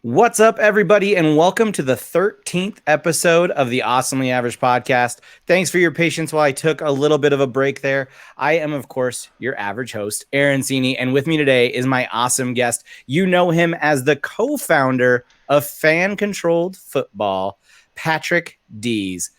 What's up, everybody, and welcome to the 13th episode of the Awesomely Average podcast. Thanks for your patience while I took a little bit of a break there. I am, of course, your average host, Aaron Cini, and with me today is my awesome guest. You know him as the co-founder of Fan Controlled Football, Patrick Dees.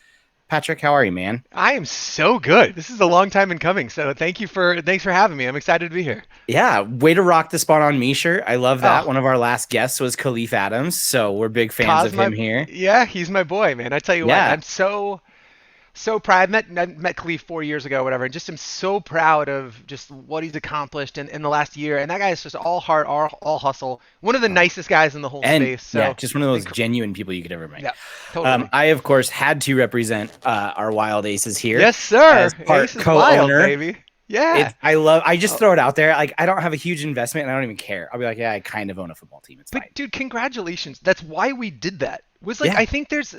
Patrick, how are you, man? I am so good. This is a long time in coming, so thanks for having me. I'm excited to be here. Yeah, way to rock the spot on me shirt. I love that. Oh, One of our last guests was Khalif Adams, so we're big fans of Cosmo, him here. yeah, he's my boy, man. I tell you what, Yeah, I'm so proud. I met Khalif 4 years ago, whatever, and just am so proud of just what he's accomplished in the last year. And that guy is just all heart, all hustle. One of the nicest guys in the whole and space. yeah, So, just one of those inc- genuine people you could ever meet. yeah, totally. I, of course, had to represent our Wild Aces here Yes, sir. as part Ace is wild, co-owner. baby. Yeah. I just Oh, throw it out there. Like, I don't have a huge investment and I don't even care. I'll be like, yeah, I kind of own a football team. It's But fine. dude, congratulations. That's why we did that. Was like Yeah, I think there's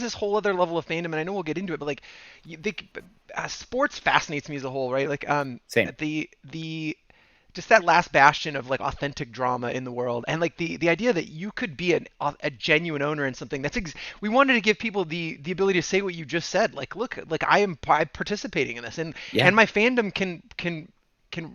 this whole other level of fandom, and I know we'll get into it, but like, sports fascinates me as a whole, right? Like, same. the just that last bastion of like authentic drama in the world, and like the idea that you could be a genuine owner in something we wanted to give people the ability to say what you just said. Like, look, like I'm participating in this, Yeah. and my fandom can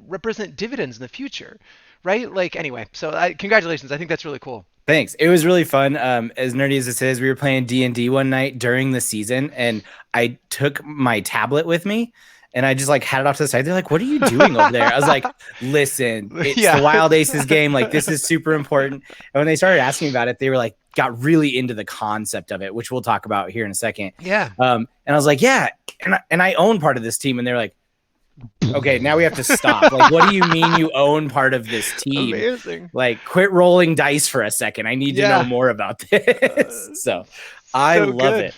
represent dividends in the future, right? Like, anyway, so congratulations. I think that's really cool. Thanks. It was really fun. As nerdy as it is, we were playing D&D one night during the season, and I took my tablet with me, and I just like had it off to the side. They're like, "What are you doing over there?" I was like, "Listen, it's the Yeah. Wild Aces game. Like, this is super important." And when they started asking me about it, they were like, got really into the concept of it, which we'll talk about here in a second. Yeah. And I was like, "Yeah," and I own part of this team, and they're like, okay, now we have to stop. Like, what do you mean you own part of this team? Amazing. Like, quit rolling dice for a second. I need to know Yeah. more about this. So I So love good. it.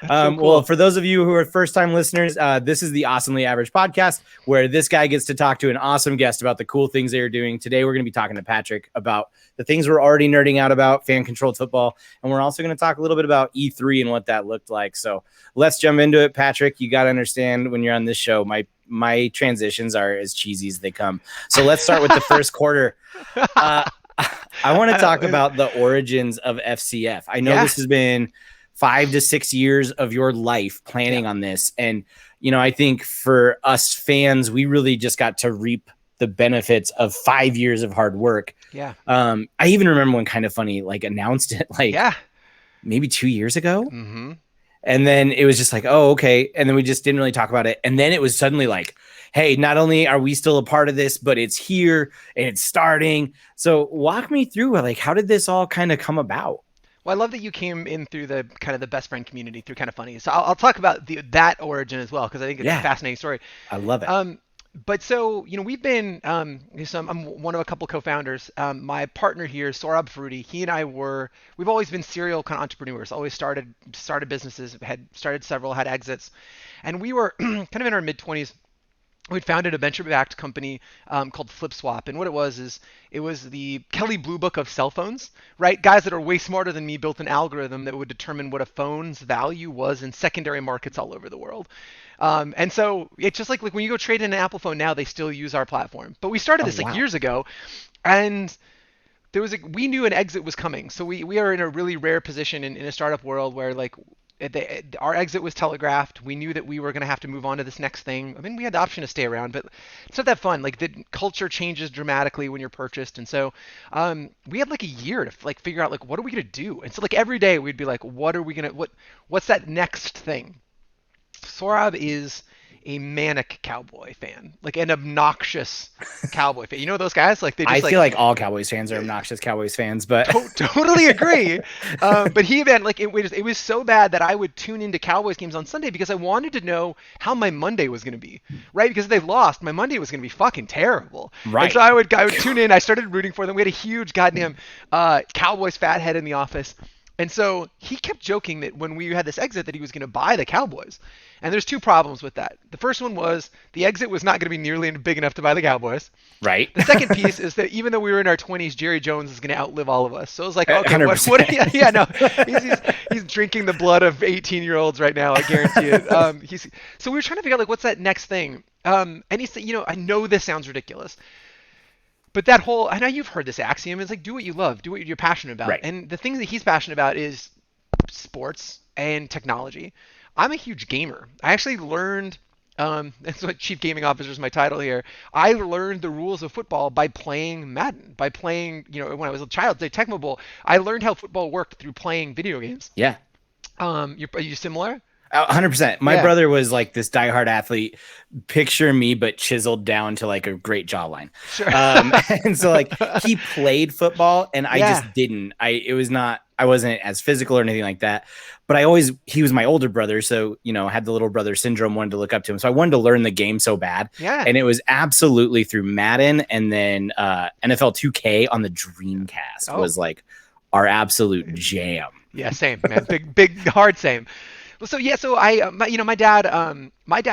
That's so Well, cool. for those of you who are first-time listeners, this is the Awesomely Average podcast, where this guy gets to talk to an awesome guest about the cool things they are doing. Today, we're going to be talking to Patrick about the things we're already nerding out about, fan-controlled football, and we're also going to talk a little bit about E3 and what that looked like. So let's jump into it. Patrick, you got to understand when you're on this show, my transitions are as cheesy as they come. So let's start with the first quarter. Uh, I want to talk about the origins of FCF. I know Yeah. this has been 5 to 6 years of your life planning Yeah. on this. And, I think for us fans, we really just got to reap the benefits of 5 years of hard work. Yeah. I even remember when Kind of Funny like announced it like Yeah. maybe 2 years ago. Mm-hmm. And then it was just like, oh, okay. And then we just didn't really talk about it. And then it was suddenly like, hey, not only are we still a part of this, but it's here and it's starting. So walk me through, like, how did this all kind of come about? Well, I love that you came in through the kind of the best friend community through Kind of Funny. So I'll talk about that origin as well, because I think it's a Yeah, fascinating story. I love it. Um, but so, we've been, so I'm one of a couple co-founders. My partner here, Saurabh Fruity, he and we've always been serial kind of entrepreneurs, always started businesses, had started several, had exits. And we were kind of in our mid 20s. We'd founded a venture-backed company called FlipSwap, and what it was the Kelly Blue Book of cell phones, right? Guys that are way smarter than me built an algorithm that would determine what a phone's value was in secondary markets all over the world. And so it's just like when you go trade in an Apple phone now, they still use our platform. But we started Oh, this like wow. years ago, and we knew an exit was coming. So we are in a really rare position in a startup world where like our exit was telegraphed. We knew that we were going to have to move on to this next thing. I mean, we had the option to stay around, but it's not that fun. Like, the culture changes dramatically when you're purchased, and so we had like a year to like figure out like what are we going to do. And so like every day we'd be like, what's that next thing? Sorab is a manic cowboy fan, like an obnoxious cowboy fan. You know those guys? Like, they I just feel like like all Cowboys fans are obnoxious Cowboys fans, but totally agree. But he even like it was so bad that I would tune into Cowboys games on Sunday because I wanted to know how my Monday was going to be, right? Because if they lost, my Monday was going to be fucking terrible. And right. so I would tune in. I started rooting for them. We had a huge goddamn Cowboys fathead in the office. And so he kept joking that when we had this exit that he was going to buy the Cowboys. And there's two problems with that. The first one was the exit was not going to be nearly big enough to buy the Cowboys. Right. The second piece is that even though we were in our 20s, Jerry Jones is going to outlive all of us. So it was like, okay, what 100%. yeah, no, he's drinking the blood of 18-year-olds right now, I guarantee it. So we were trying to figure out, like, what's that next thing? And he said, I know this sounds ridiculous. But that whole, I know you've heard this axiom, is like do what you love, do what you're passionate about. Right. And the things that he's passionate about is sports and technology. I'm a huge gamer. I actually learned, that's what Chief Gaming Officer is my title here. I learned the rules of football by playing Madden, by playing, when I was a child, the Tecmo Bowl. I learned how football worked through playing video games. Yeah. Are you similar? 100%. My Yeah, brother was like this diehard athlete. Picture me, but chiseled down to like a great jawline. sure. And so like he played football, and I Yeah, just didn't. I wasn't as physical or anything like that. But he was my older brother, so I had the little brother syndrome. Wanted to look up to him, so I wanted to learn the game so bad. yeah. And it was absolutely through Madden, and then NFL 2K on the Dreamcast Oh, was like our absolute jam. yeah, same, man. Big, hard same. Well, so yeah, so my dad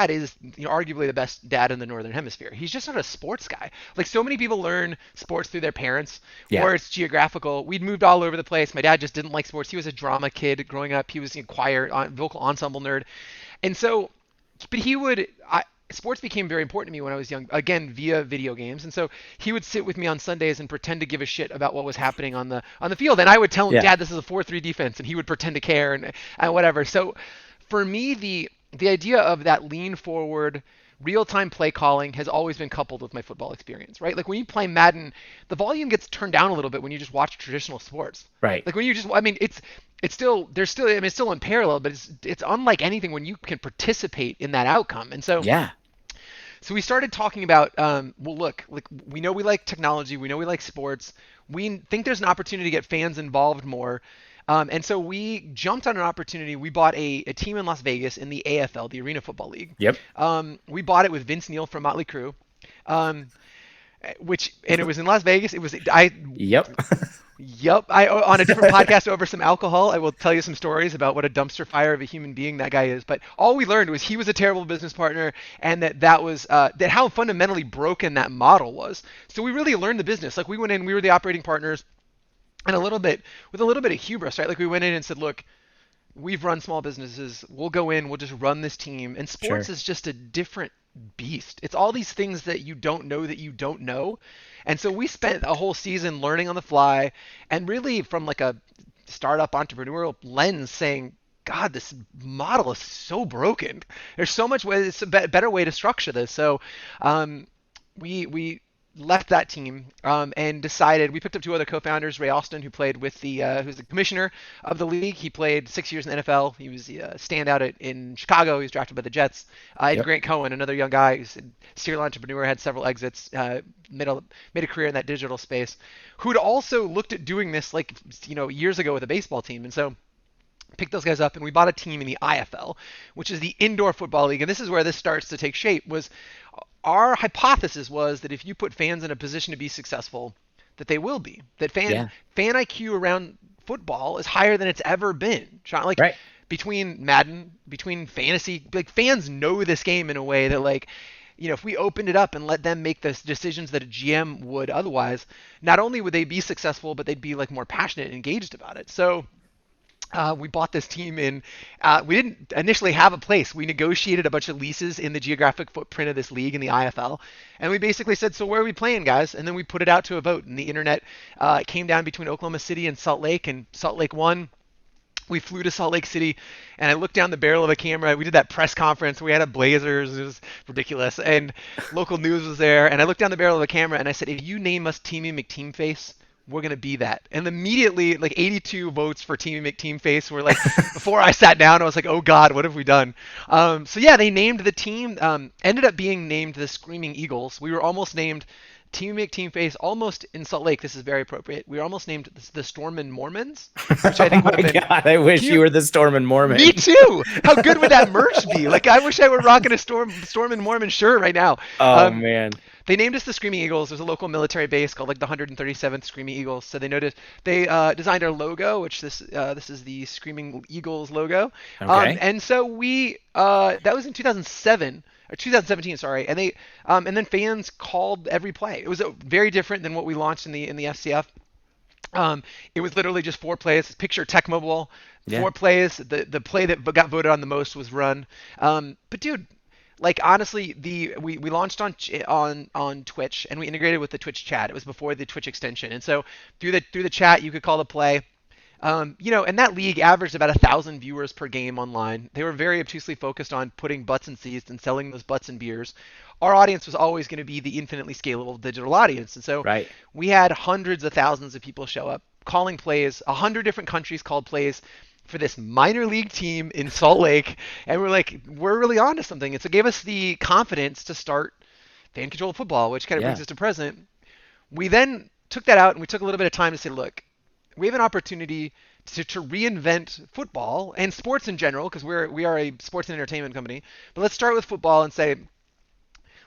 is arguably the best dad in the Northern Hemisphere. He's just not a sports guy. Like so many people learn sports through their parents, Yeah. or it's geographical. We'd moved all over the place. My dad just didn't like sports. He was a drama kid growing up. He was a choir, vocal ensemble nerd, and so, but sports became very important to me when I was young, again via video games. And so he would sit with me on Sundays and pretend to give a shit about what was happening on the field. And I would tell him, Yeah. Dad, this is a 4-3 defense, and he would pretend to care and whatever. So for me, the idea of that lean forward real-time play calling has always been coupled with my football experience, right? Like when you play Madden, the volume gets turned down a little bit when you just watch traditional sports. Right. Like when you just, I mean, it's still there's still I mean it's still in parallel, but it's unlike anything when you can participate in that outcome. And so Yeah. so we started talking about, well, look, like we know we like technology, we know we like sports, we think there's an opportunity to get fans involved more, and so we jumped on an opportunity. We bought a team in Las Vegas in the AFL, the Arena Football League. Yep. We bought it with Vince Neil from Motley Crue, um, and it was in Las Vegas. It was I Yep. Yep. I on a different podcast over some alcohol, I will tell you some stories about what a dumpster fire of a human being that guy is. But all we learned was he was a terrible business partner, and that was that how fundamentally broken that model was. So we really learned the business. Like we went in, we were the operating partners, and a little bit with a little bit of hubris, right? Like we went in and said, look, we've run small businesses. We'll go in, we'll just run this team. And sports Sure. is just a different beast. It's all these things that you don't know that you don't know. And so we spent a whole season learning on the fly and really from like a startup entrepreneurial lens saying, God, this model is so broken. There's so much way, it's a better way to structure this. So we left that team and decided we picked up two other co-founders, Ray Austin, who played with who's the commissioner of the league. He played 6 years in the NFL. He was a standout in Chicago. He was drafted by the Jets. And Yep. Grant Cohen, another young guy who's a serial entrepreneur, had several exits, made a career in that digital space, who'd also looked at doing this like years ago with a baseball team. And so picked those guys up and we bought a team in the IFL, which is the indoor football league. And this is where this starts to take shape. Was our hypothesis was that if you put fans in a position to be successful, that they will be. That Yeah. fan IQ around football is higher than it's ever been. Like Right. between Madden, between fantasy, like fans know this game in a way that like if we opened it up and let them make the decisions that a GM would otherwise, not only would they be successful, but they'd be like more passionate and engaged about it. So we bought this team in. We didn't initially have a place. We negotiated a bunch of leases in the geographic footprint of this league in the IFL, and we basically said, "So where are we playing, guys?" And then we put it out to a vote, and the internet came down between Oklahoma City and Salt Lake won. We flew to Salt Lake City, and I looked down the barrel of a camera. We did that press conference. We had a Blazers. It was ridiculous, and local news was there. And I looked down the barrel of a camera, and I said, "If you name us Teamy McTeamface, we're gonna be that." And immediately, like 82 votes for Teamy McTeamface were like, before I sat down, I was like, "Oh God, what have we done?" So yeah, they named the team. Ended up being named the Screaming Eagles. We were almost named Team Team Face, almost in Salt Lake. This is very appropriate. We were almost named the Stormin' Mormons, which I Oh think would my have been. God. I wish you were the Storm and Mormon. Me too. How good would that merch be? Like, I wish I were rocking a Stormin' Mormon shirt right now. Oh Um, man. they named us the Screaming Eagles. There's a local military base called like the 137th Screaming Eagles. So they noticed they designed our logo, which this is the Screaming Eagles logo. Okay. And so we that was in 2007 or 2017, sorry. And and then fans called every play. It was very different than what we launched in the FCF. It was literally just 4 plays. Picture Tecmo Bowl, Yeah. 4 plays. The play that got voted on the most was run. But dude, like honestly, we launched on Twitch, and we integrated with the Twitch chat. It was before the Twitch extension, and so through the chat you could call the play. And that league averaged about 1,000 viewers per game online. They were very obtusely focused on putting butts in seats and selling those butts in beers. Our audience was always going to be the infinitely scalable digital audience, and so Right. we had hundreds of thousands of people show up calling plays. 100 different countries called plays for this minor league team in Salt Lake, and we're like, we're really onto something. And so it gave us the confidence to start fan controlled football, which kind of brings us to present. We then took that out and we took a little bit of time to say, look, we have an opportunity to reinvent football and sports in general, because we are a sports and entertainment company. But let's start with football and say,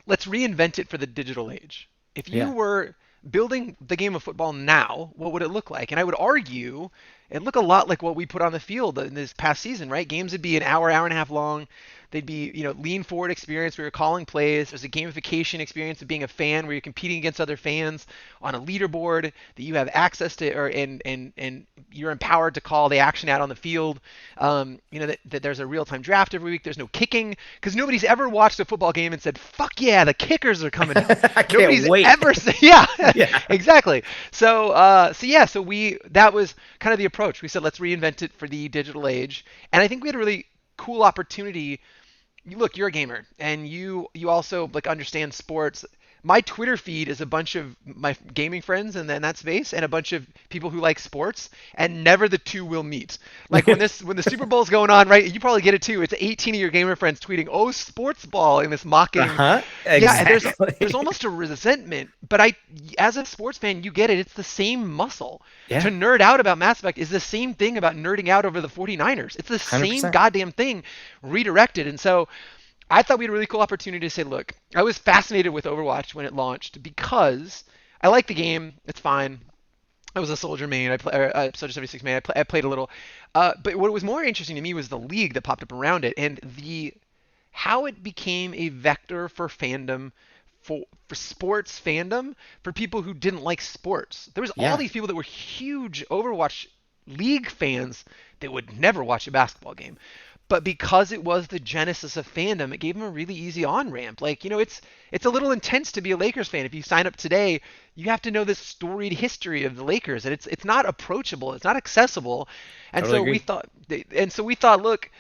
let's reinvent it for the digital age. If you were building the game of football now, what would it look like? And I would argue it'd look a lot like what we put on the field in this past season, right? Games would be an hour, hour and a half long. They'd be, lean forward experience where you're calling plays. There's a gamification experience of being a fan where you're competing against other fans on a leaderboard that you have access to, and you're empowered to call the action out on the field. That there's a real-time draft every week. There's no kicking, because nobody's ever watched a football game and said, "Fuck yeah, the kickers are coming out." I can't Nobody's wait. ever said, yeah, exactly. So that was kind of the approach. We said, let's reinvent it for the digital age, and I think we had a really cool opportunity. Look, you're a gamer, and you also like understand sports. My Twitter feed is a bunch of my gaming friends and then that space, and a bunch of people who like sports, and never the two will meet. Like when the Super Bowl's going on, right? You probably get it too. It's 18 of your gamer friends tweeting, "Oh, sports ball," in this mocking. Exactly. Yeah, and there's almost a resentment. But as a sports fan, you get it. It's the same muscle. Yeah. To nerd out about Mass Effect is the same thing about nerding out over the 49ers. It's the same 100%. goddamn thing redirected. And so I thought we had a really cool opportunity to say, look, I was fascinated with Overwatch when it launched because I like the game. It's fine. I was a soldier main. Soldier 76 main. I played a little. But what was more interesting to me was the league that popped up around it, and how it became a vector for fandom, for sports fandom, for people who didn't like sports. There was all these people that were huge Overwatch League fans that would never watch a basketball game. But because it was the genesis of fandom, it gave them a really easy on-ramp. Like, it's a little intense to be a Lakers fan. If you sign up today, you have to know this storied history of the Lakers, and it's not approachable, it's not accessible. And totally so we thought, look,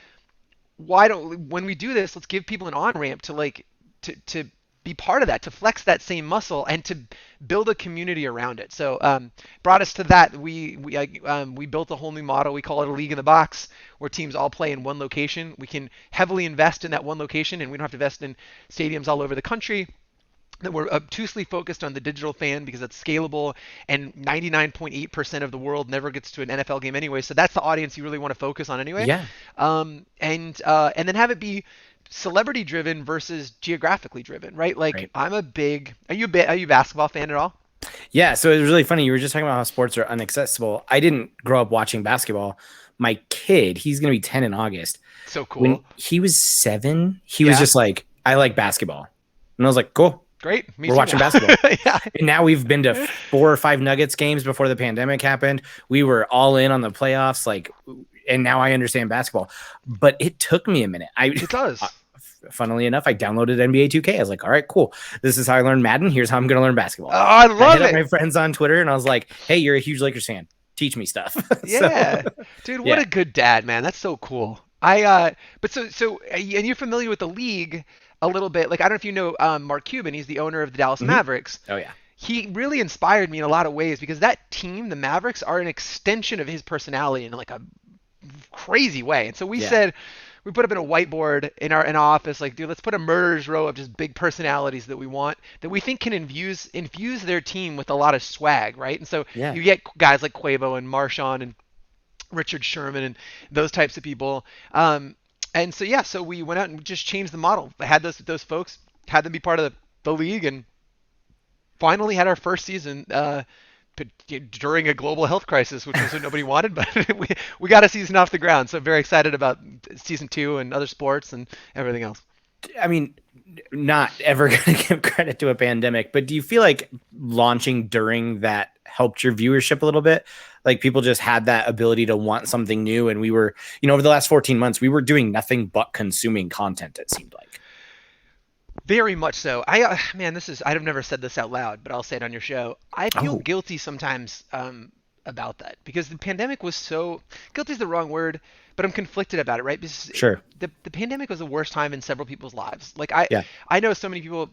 when we do this, let's give people an on-ramp to be part of that, to flex that same muscle, and to build a community around it. So brought us to that. We built a whole new model. We call it a league in the box, where teams all play in one location. We can heavily invest in that one location, and we don't have to invest in stadiums all over the country. That we're obtusely focused on the digital fan because it's scalable, and 99.8% of the world never gets to an NFL game anyway. So that's the audience you really want to focus on anyway. Yeah. And then have it be celebrity driven versus geographically driven, right? Like right. Are you a basketball fan at all? Yeah. So it was really funny. You were just talking about how sports are inaccessible. I didn't grow up watching basketball. My kid, he's going to be 10 in August. So cool. When he was 7, he was just like, I like basketball. And I was like, cool. Great. We're watching basketball. Yeah. And now we've been to 4 or 5 Nuggets games before the pandemic happened. We were all in on the playoffs. And now I understand basketball, but it took me a minute. It does. Funnily enough, I downloaded NBA 2K. I was like, all right, cool. This is how I learned Madden. Here's how I'm going to learn basketball. Oh, I love it. My friends on Twitter, and I was like, hey, you're a huge Lakers fan. Teach me stuff. Yeah. Dude, what a good dad, man. That's so cool. And you're familiar with the league a little bit. Like, I don't know if you know Mark Cuban. He's the owner of the Dallas Mavericks. Oh, yeah. He really inspired me in a lot of ways because that team, the Mavericks, are an extension of his personality in like a crazy way. And so we said, we put up in a whiteboard in our office, like, dude, let's put a murderer's row of just big personalities that we think can infuse their team with a lot of swag, right? And so you get guys like Quavo and Marshawn and Richard Sherman and those types of people. And so we went out and just changed the model. I had those folks, had them be part of the league, and finally had our first season during a global health crisis, which was what nobody wanted, but we got a season off the ground. So I'm very excited about season 2 and other sports and everything else. I mean, not ever going to give credit to a pandemic, but do you feel like launching during that helped your viewership a little bit? Like people just had that ability to want something new. And we were, over the last 14 months, we were doing nothing but consuming content, it seemed like. Very much so. Man, I've never said this out loud, but I'll say it on your show. I feel Oh, guilty sometimes about that because the pandemic was so, guilty is the wrong word, but I'm conflicted about it, right? Because sure. the pandemic was the worst time in several people's lives. Like Yeah. I know so many people,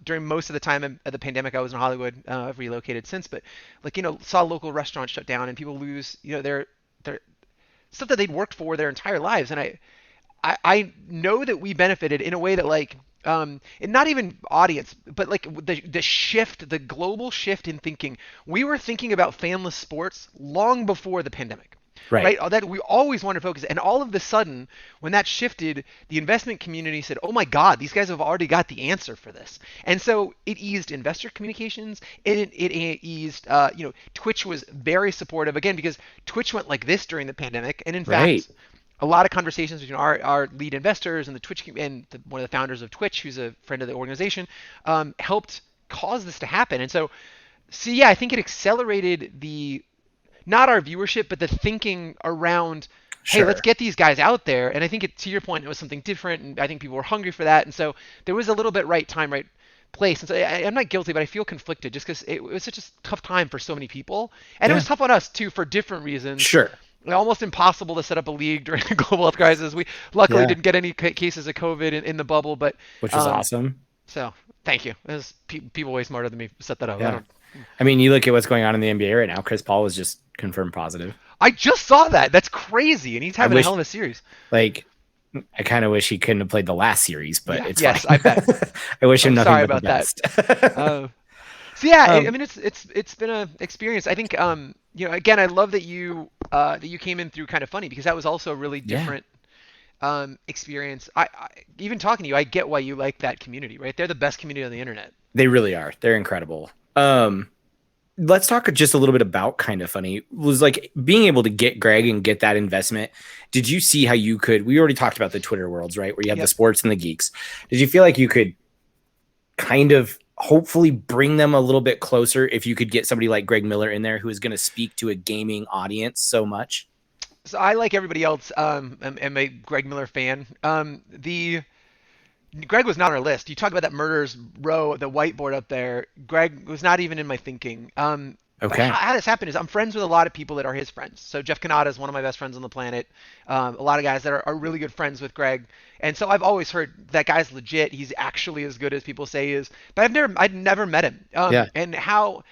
during most of the time of the pandemic, I was in Hollywood. I've relocated since, but like, saw local restaurants shut down and people lose, their stuff that they'd worked for their entire lives. And I know that we benefited in a way that like and not even audience, but like the shift, the global shift in thinking. We were thinking about fanless sports long before the pandemic, Right. right? That we always wanted to focus, and all of a sudden, when that shifted, the investment community said, "Oh my God, these guys have already got the answer for this," and so it eased investor communications. It eased, Twitch was very supportive again because Twitch went like this during the pandemic, and in Right. fact a lot of conversations between our lead investors and the Twitch and one of the founders of Twitch, who's a friend of the organization, helped cause this to happen. And so yeah, I think it accelerated the not our viewership, but the thinking around, hey, let's Sure. get these guys out there. And I think to your point, it was something different, and I think people were hungry for that. And so there was a little bit right time, right place. And so I'm not guilty, but I feel conflicted just because it was such a tough time for so many people, and it was Yeah. tough on us too for different reasons. Sure. Almost impossible to set up a league during the global health crisis. We luckily Yeah. didn't get any cases of COVID in the bubble, but Which was um, awesome. so thank you. People way smarter than me set that up. I Yeah. don't. I mean, you look at what's going on in the NBA right now. Chris Paul was just confirmed positive. I just saw that. That's crazy, and he's I having a wish, hell of a series. like, I kind of wish he couldn't have played the last series, but Yeah. it's fine. Yes, I bet. I wish him I'm nothing sorry but the about that. best. Uh, so yeah, I um, mean it's been a experience. I think again I love that you came in through kind of funny because that was also a really yeah, different experience. I even talking to you, I get why you like that community, right? They're the best community on the internet. they really are. They're incredible. Let's talk just a little bit about kind of funny. Was like being able to get Greg and get that investment. Did you see how you could? We already talked about the Twitter worlds, right? Where you have the Yep. sports and the geeks. Did you feel like you could kind of hopefully bring them a little bit closer if you could get somebody like Greg Miller in there who is going to speak to a gaming audience so much? So I like everybody else. Am a Greg Miller fan. The Greg was not on our list. You talk about that murders row, the whiteboard up there. Greg was not even in my thinking. But Okay. how this happened is I'm friends with a lot of people that are his friends. So Jeff Kanata is one of my best friends on the planet. A lot of guys that are really good friends with Greg. And so I've always heard that guy's legit. He's actually as good as people say he is. But I'd never met him. Yeah. And how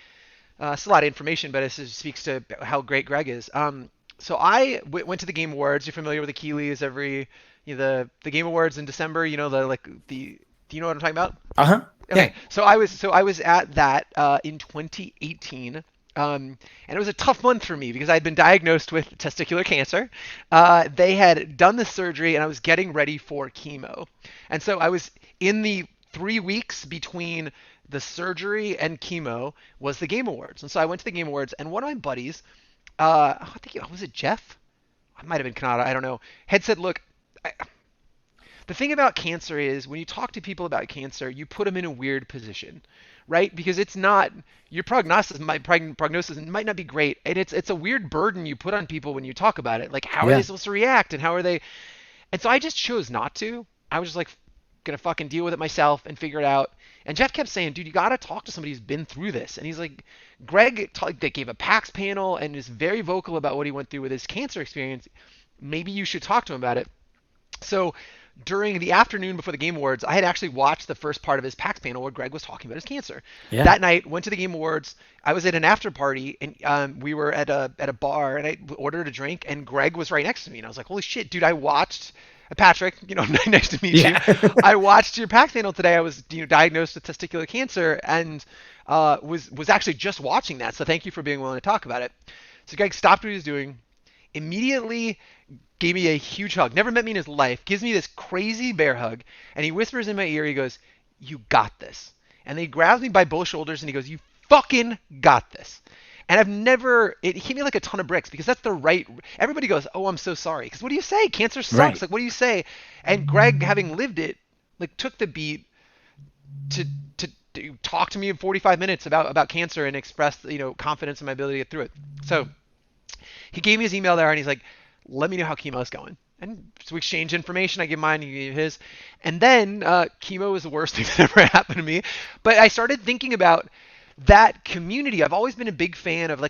it's a lot of information, but it just speaks to how great Greg is. So I went to the Game Awards. You're familiar with the Keeleys every the Game Awards in December. Do you know what I'm talking about? Uh huh. Yeah. Okay, so I was at that in 2018. And it was a tough month for me because I'd been diagnosed with testicular cancer. They had done the surgery, and I was getting ready for chemo. And so I was in the 3 weeks between the surgery and chemo was the Game Awards. And so I went to the Game Awards, and one of my buddies, I think was it Jeff? I might have been Kanata. I don't know. Had said, "Look, I, the thing about cancer is when you talk to people about cancer, you put them in a weird position, right? Because it's not your prognosis might not be great, and it's a weird burden you put on people when you talk about it. Like, how are they Yeah. supposed to react, and how are they? And so I just chose not to. I was just like, gonna fucking deal with it myself and figure it out. And Jeff kept saying, dude, you gotta talk to somebody who's been through this. And he's like, they gave a PAX panel and is very vocal about what he went through with his cancer experience. Maybe you should talk to him about it. So during the afternoon before the Game Awards, I had actually watched the first part of his PAX panel where Greg was talking about his cancer. Yeah. That night, went to the Game Awards. I was at an after party, and we were at a bar, and I ordered a drink, and Greg was right next to me, and I was like, "Holy shit, dude! I watched." Patrick, nice to meet you. Yeah. I watched your PAX panel today. I was, diagnosed with testicular cancer, and was actually just watching that. So thank you for being willing to talk about it. So Greg stopped what he was doing, immediately gave me a huge hug. Never met me in his life. Gives me this crazy bear hug, and he whispers in my ear. He goes, "You got this." And then he grabs me by both shoulders and he goes, "You fucking got this." And it hit me like a ton of bricks because that's the right. Everybody goes, "Oh, I'm so sorry." Because what do you say? Cancer sucks. Right. Like, what do you say? And Greg, having lived it, like took the beat to to talk to me in 45 minutes about cancer and express confidence in my ability to get through it. So he gave me his email there, and he's like, "Let me know how chemo's going." And so we exchange information. I give mine, he gave his. And then chemo was the worst thing that ever happened to me. But I started thinking about that community. I've always been a big fan of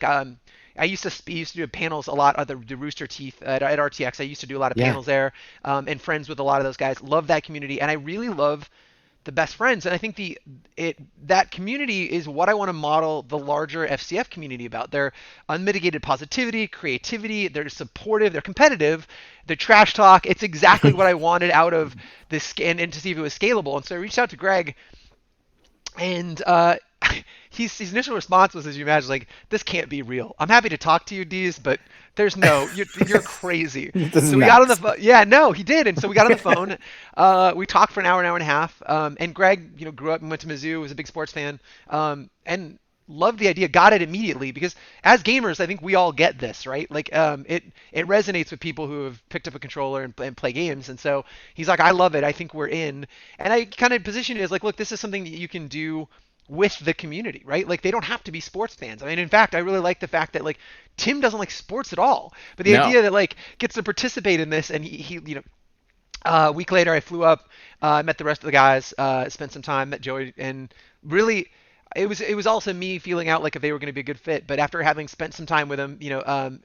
I used to do panels a lot at the Rooster Teeth at RTX. I used to do a lot of panels there, and friends with a lot of those guys. Love that community, and I really love the best friends. And I think that community is what I want to model the larger FCF community about. They're unmitigated positivity, creativity. They're supportive. They're competitive. They're trash talk. It's exactly what I wanted out of this, and to see if it was scalable. And so I reached out to Greg, and his initial response was, as you imagine, like, this can't be real. I'm happy to talk to you, Dees, but you're crazy. So we got on the phone. Yeah, no, he did. And so we got on the phone. We talked for an hour and a half. And Greg, grew up and went to Mizzou, was a big sports fan, and loved the idea, got it immediately, because as gamers, I think we all get this, right? Like, it resonates with people who have picked up a controller and play games. And so he's like, I love it. I think we're in. And I kind of positioned it as like, look, this is something that you can do with the community, right? Like, they don't have to be sports fans. I mean, in fact, I really like the fact that, like, Tim doesn't like sports at all, but the idea that, like, gets to participate in this. And he a week later I flew up, met the rest of the guys, spent some time, met Joey, and really it was also me feeling out like if they were going to be a good fit. But after having spent some time with them,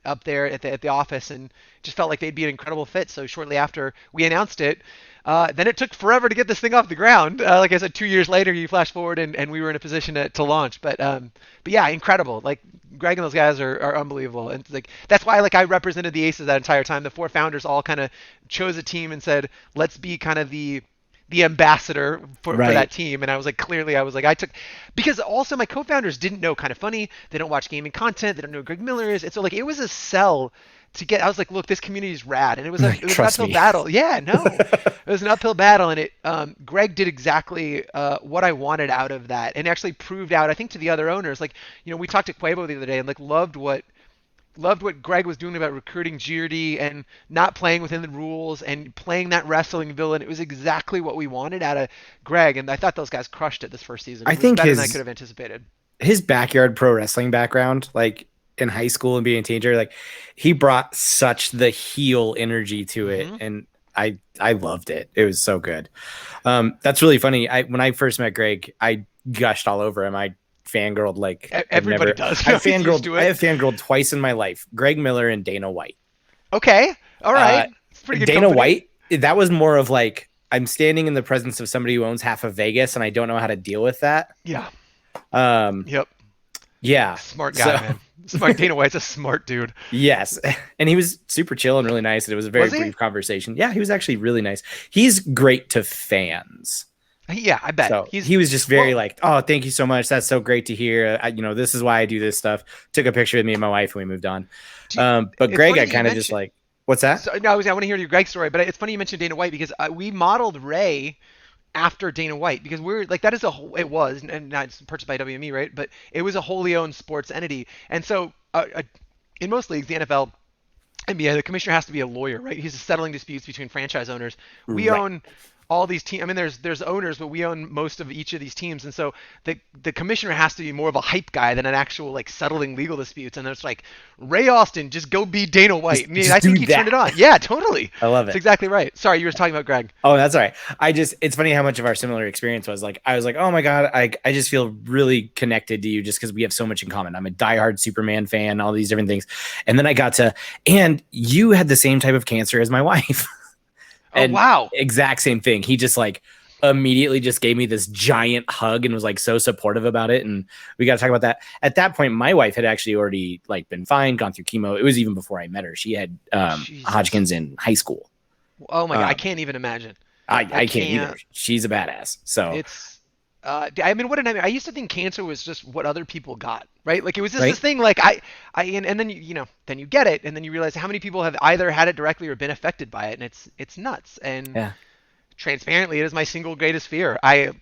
up there at the office, and just felt like they'd be an incredible fit. So shortly after we announced it, then it took forever to get this thing off the ground. Like I said, 2 years later, you flash forward, and we were in a position to launch. But yeah, incredible. Like, Greg and those guys are unbelievable. And like, that's why, like, I represented the Aces that entire time. The 4 founders all kind of chose a team and said, let's be kind of the ambassador for that team. And I was like, because also my co-founders didn't know Kind of Funny. They don't watch gaming content. They don't know who Greg Miller is. And so, like, it was a sell to get. I was like, look, this community is rad. And it was an uphill battle. Yeah, no, it was an uphill battle. And Greg did exactly what I wanted out of that, and actually proved out, I think, to the other owners. Like, we talked to Quavo the other day, and like loved what Greg was doing about recruiting Giardi and not playing within the rules and playing that wrestling villain. It was exactly what we wanted out of Greg, and I thought those guys crushed it this first season. It was better than I could have anticipated. His backyard pro wrestling background, like in high school and being a teenager, like, he brought such the heel energy to it, and I loved it. It was so good. That's really funny. When I first met Greg, I gushed all over him. I fangirled like everybody does. I have fangirled twice in my life. Greg Miller and Dana White. Okay. All right. It's pretty good. Dana White, that was more of like, I'm standing in the presence of somebody who owns half of Vegas and I don't know how to deal with that. Yeah. Yep. Yeah. Smart guy, man. Smart. Dana White's a smart dude. Yes. And he was super chill and really nice. And it was a very brief conversation. Yeah, he was actually really nice. He's great to fans. Yeah, I bet. So he was just very like, oh, thank you so much. That's so great to hear. This is why I do this stuff. Took a picture with me and my wife and we moved on. But Greg, I kind of just like, what's that? So, no, I want to hear your Greg story, but it's funny you mentioned Dana White, because we modeled Ray after Dana White, because we're like, that is it was, and not purchased by WME, right? But it was a wholly owned sports entity. And so in most leagues, the NFL, NBA, the commissioner has to be a lawyer, right? He's settling disputes between franchise owners. We own all these teams. I mean, there's owners, but we own most of each of these teams, and so the commissioner has to be more of a hype guy than an actual like settling legal disputes. And it's like, Ray Austin, just go be Dana White. I think he turned it on. Yeah, totally. I love it. That's exactly right. Sorry, you were talking about Greg. Oh, that's all right. It's funny how much of our similar experience was. Like, I was like, oh my god, I just feel really connected to you just because we have so much in common. I'm a diehard Superman fan, all these different things, and then I got to, and you had the same type of cancer as my wife. And wow. Exact same thing. He just like immediately just gave me this giant hug and was like so supportive about it. And we got to talk about that. At that point, my wife had actually already like been fine, gone through chemo. It was even before I met her. She had Hodgkin's in high school. Oh my God. I can't even imagine. I can't either. She's a badass. So it's, I mean, what a nightmare. I used to think cancer was just what other people got, right? Like, it was just this thing, like, and then then you get it, and then you realize how many people have either had it directly or been affected by it, and it's nuts. And transparently, it is my single greatest fear. I'm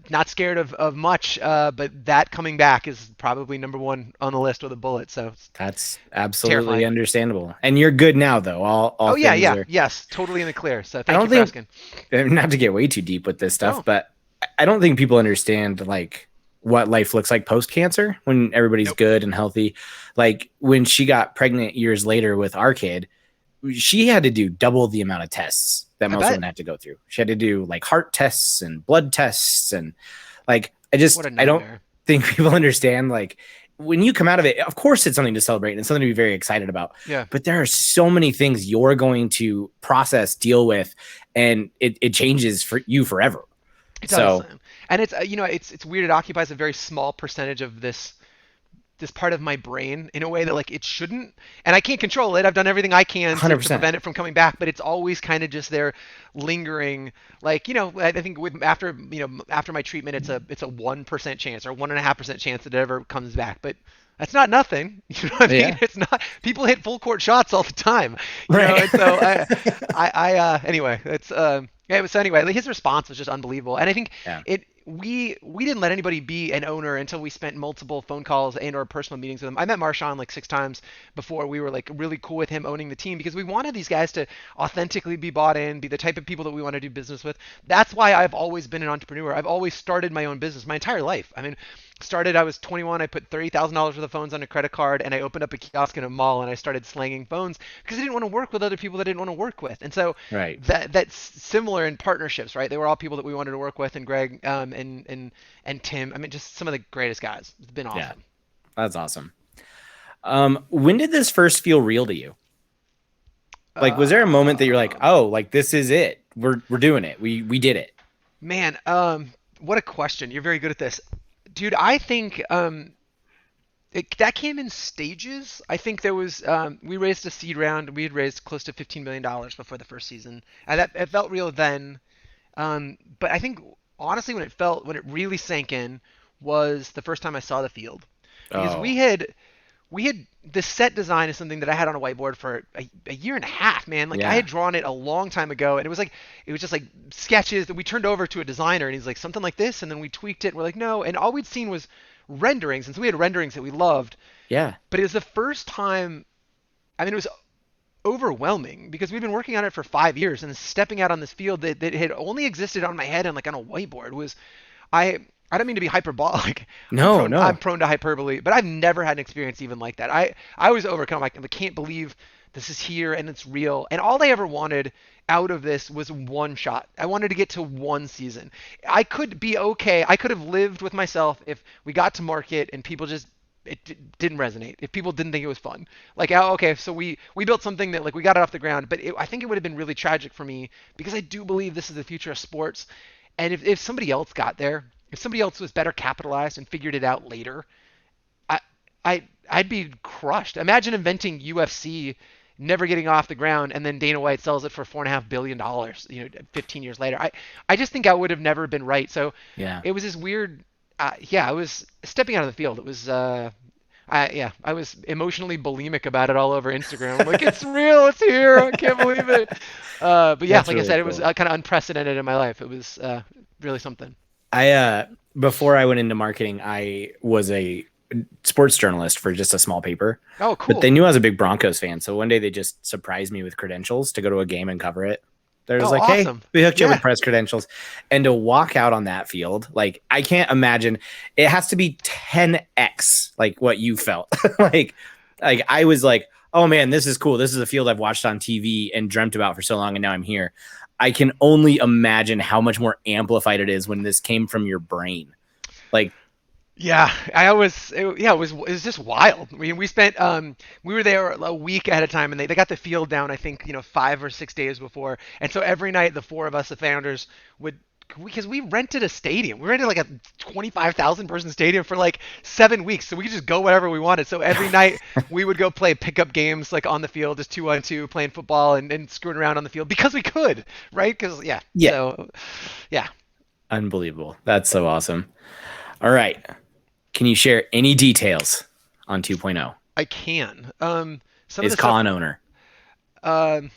not scared of much, but that coming back is probably number one on the list with a bullet. So that's absolutely understandable. And you're good now, though. All yes, totally in the clear. So thank you for asking. Not to get way too deep with this stuff, but I don't think people understand like what life looks like post cancer when everybody's good and healthy. Like, when she got pregnant years later with our kid, she had to do double the amount of tests that I most bet. women have to go through. She had to do like heart tests and blood tests. And like, What a I don't nightmare. think people understand, like, when you come out of it, of course it's something to celebrate and something to be very excited about. Yeah. But there are so many things you're going to process, deal with, and it changes for you forever. It does. So And it's it's weird. It occupies a very small percentage of this part of my brain in a way that like it shouldn't, and I can't control it. I've done everything I can to 100%. prevent it from coming back, but it's always kind of just there lingering. Like, I think with after my treatment, it's a 1% chance or 1.5% chance that it ever comes back, but that's not nothing. You know what I mean? Yeah. It's not, people hit full court shots all the time, Right. and so anyway, it's yeah, so anyway, like his response was just unbelievable, and I think Yeah. we didn't let anybody be an owner until we spent multiple phone calls and or personal meetings with him. I met Marshawn like 6 times before we were like really cool with him owning the team, because we wanted these guys to authentically be bought in, be the type of people that we want to do business with. That's why I've always been an entrepreneur. I've always started my own business my entire life. I mean, I was 21, I put $30,000 worth of phones on a credit card, and I opened up a kiosk in a mall, and I started slanging phones because I didn't want to work with other people that I didn't want to work with. And so Right. that's similar in partnerships, right? They were all people that we wanted to work with, and Greg, and Tim. I mean, just some of the greatest guys. It's been Yeah. awesome. That's awesome. When did this first feel real to you? Like, was there a moment that you're like, oh, like this is it. We're doing it. We did it. Man, what a question. You're very good at this, dude. I think that came in stages. I think there was we raised a seed round. We had raised close to $15 million before the first season, and that it felt real then. But I think honestly, when it really sank in was the first time I saw the field, because Oh, we had the set design is something that I had on a whiteboard for a year and a half, man. Like I yeah. had drawn it a long time ago, and it was just like sketches that we turned over to a designer, and he's like something like this, and then we tweaked it, and we're like no, and all we'd seen was renderings, and so we had renderings that we loved, Yeah. but it was the first time. I mean, it was overwhelming because we've been working on it for 5 years, and stepping out on this field that had only existed on my head and like on a whiteboard was I I don't mean to be hyperbolic. No, I'm no. prone to hyperbole, but I've never had an experience even like that. I was overcome. Like I can't believe this is here and it's real. And all I ever wanted out of this was one shot. I wanted to get to one season. I could be okay. I could have lived with myself if we got to market and people just didn't resonate. If people didn't think it was fun, like oh, okay, so we built something that like we got it off the ground, but I think it would have been really tragic for me because I do believe this is the future of sports. And if somebody else got there, if somebody else was better capitalized and figured it out later, I I'd be crushed. Imagine inventing UFC, never getting off the ground, and then Dana White sells it for $4.5 billion. 15 years later. I just think I would have never been right. So Yeah. it was this weird. Yeah, I was stepping out of the field. It was. I was emotionally bulimic about it all over Instagram. I'm like, it's real, it's here, I can't believe it. But yeah, That's like I really said, it was cool. kind of unprecedented in my life. It was really something. I before I went into marketing, I was a sports journalist for just a small paper. Oh, But they cool. knew I was a big Broncos fan, so one day they just surprised me with credentials to go to a game and cover it. They're just Oh, like, "Hey, awesome. we hooked you up with Yeah. press credentials," and to walk out on that field, like I can't imagine. It has to be 10x like what you felt. like, like I was like, "Oh man, this is cool. This is a field I've watched on TV and dreamt about for so long, and now I'm here." I can only imagine how much more amplified it is when this came from your brain. Like, Yeah, it was just wild. We spent we were there a week at a time, and they got the field down I think 5 or 6 days before, and so every night the four of us, the founders, would because we rented a stadium. We rented like a 25,000 person stadium for like 7 weeks, so we could just go wherever we wanted. So every night we would go play pickup games like on the field, just 2-on-2, playing football and screwing around on the field because we could, right? Because yeah, yeah, so yeah, unbelievable. That's so awesome. All right. Can you share any details on 2.0? I can. Some of Is the stuff. Colin owner? Um,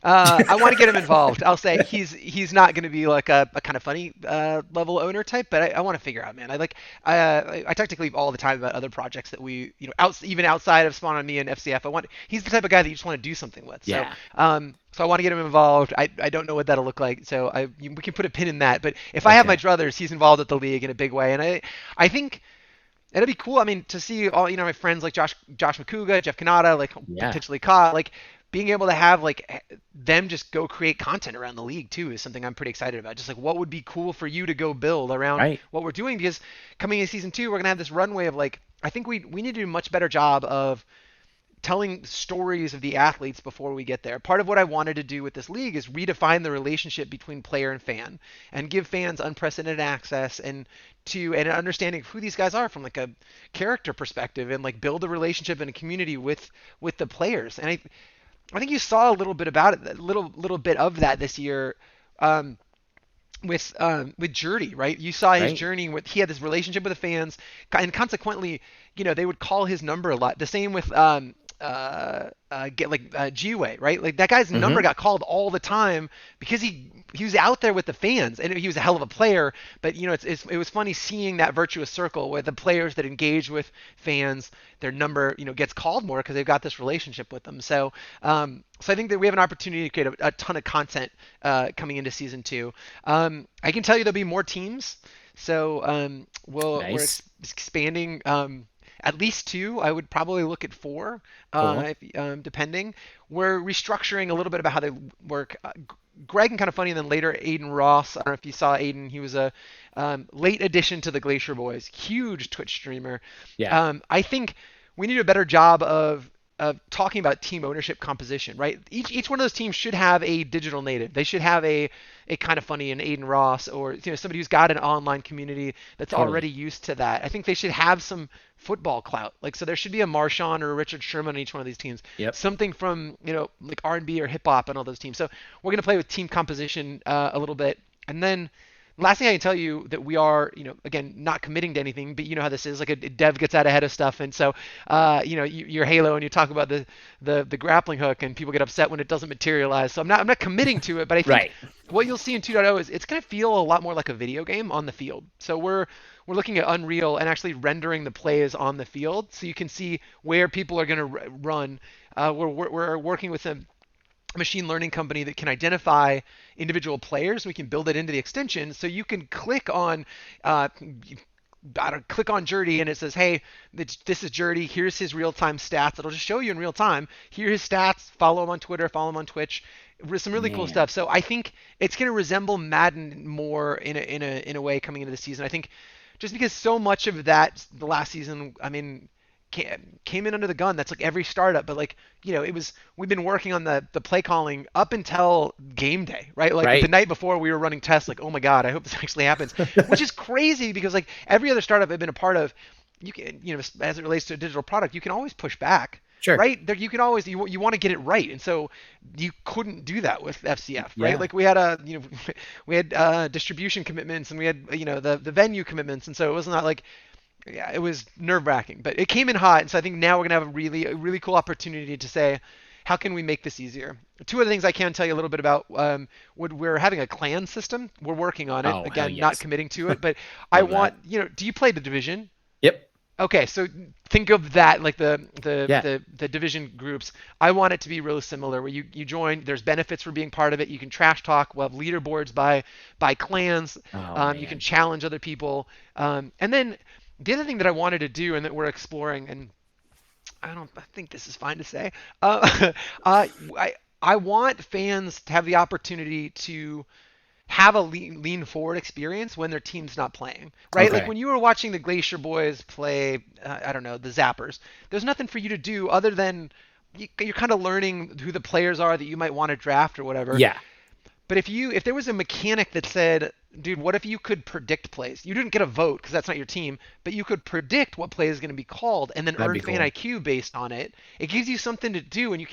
I want to get him involved. I'll say he's not going to be like a kind of funny level owner type, but I want to figure out, man. I talk to Cleve all the time about other projects that we even outside of Spawn on Me and FCF. He's the type of guy that you just want to do something with. So Yeah. so I want to get him involved. I don't know what that'll look like, so we can put a pin in that. But if I have my Okay. druthers, he's involved with the league in a big way, and I think It'd be cool. I mean, to see all my friends like Josh McCouga, Jeff Kanata, like Yeah. potentially Ka, like being able to have like them just go create content around the league too is something I'm pretty excited about. Just like what would be cool for you to go build around Right. what we're doing, because coming in season 2, we're gonna have this runway of like I think we need to do a much better job of telling stories of the athletes before we get there. Part of what I wanted to do with this league is redefine the relationship between player and fan and give fans unprecedented access and to an understanding of who these guys are from like a character perspective and like build a relationship and a community with the players. And I think you saw a little bit about it, a little bit of that this year. With Jurdy, right? You saw his Right. journey with he had this relationship with the fans, and consequently, they would call his number a lot. The same with get like G-Way, right? Like that guy's number Hmm. got called all the time because he was out there with the fans, and he was a hell of a player. But it was funny seeing that virtuous circle where the players that engage with fans, their number gets called more because they've got this relationship with them. So I think that we have an opportunity to create a ton of content coming into season 2. I can tell you there'll be more teams. So we're Nice. expanding. At least 2. I would probably look at 4, Cool. depending. We're restructuring a little bit about how they work. Greg and kind of funny, and then later Aiden Ross. I don't know if you saw Aiden. He was a late addition to the Glacier Boys. Huge Twitch streamer. Yeah. I think we need a better job of talking about team ownership composition, right? Each one of those teams should have a digital native. They should have a kind of funny an Aiden Ross or somebody who's got an online community that's Totally. already used to that. I think they should have some football clout. Like so there should be a Marshawn or a Richard Sherman on each one of these teams. Yep. Something from, like R&B or hip hop on all those teams. So we're going to play with team composition a little bit. And then last thing I can tell you that we are, again, not committing to anything, but you know how this is. Like a dev gets out ahead of stuff, and so, you're Halo, and you talk about the grappling hook, and people get upset when it doesn't materialize. So I'm not committing to it, but I think Right. what you'll see in 2.0 is it's going to feel a lot more like a video game on the field. So we're looking at Unreal and actually rendering the plays on the field, so you can see where people are going to run. We're working with them machine learning company that can identify individual players. We can build it into the extension, so you can click on click on Jurdy and it says, hey, this is Jurdy. Here's his real-time stats. It'll just show you in real time. Here are his stats. Follow him on Twitter. Follow him on Twitch. Some really cool Man. stuff. So I think it's going to resemble Madden more in a way coming into the season. I think just because so much of that the last season, I mean, came in under the gun. That's like every startup, but like it was we've been working on the play calling up until game day, right? Like the Right. night before we were running tests, like oh my god, I hope this actually happens, which is crazy because like every other startup I've been a part of, you can as it relates to a digital product, you can always push back. Sure. Right there, you can always you want to get it right, and so you couldn't do that with FCF, right? Yeah. Like we had we had distribution commitments, and we had the venue commitments, and so it was not like yeah, it was nerve wracking, but it came in hot. And so I think now we're gonna have a really cool opportunity to say, how can we make this easier? Two other things I can tell you a little bit about. We're having a clan system. We're working on it. Oh, hell Again, not yes. committing to it, but I Love that. want do you play the division? Yep. Okay, so think of that like Yeah. the division groups. I want it to be really similar where you join. There's benefits for being part of it. You can trash talk. We'll have leaderboards by clans. Oh You can man. challenge other people. And then the other thing that I wanted to do and that we're exploring, and I think this is fine to say. I want fans to have the opportunity to have a lean forward experience when their team's not playing, right? Like Okay. when you were watching the Glacier Boys play, I don't know, the Zappers, there's nothing for you to do other than you're kind of learning who the players are that you might want to draft or whatever. Yeah. But if there was a mechanic that said, dude, what if you could predict plays? You didn't get a vote because that's not your team, but you could predict what play is going to be called and then That'd earn be fan cool. IQ based on it. It gives you something to do, and you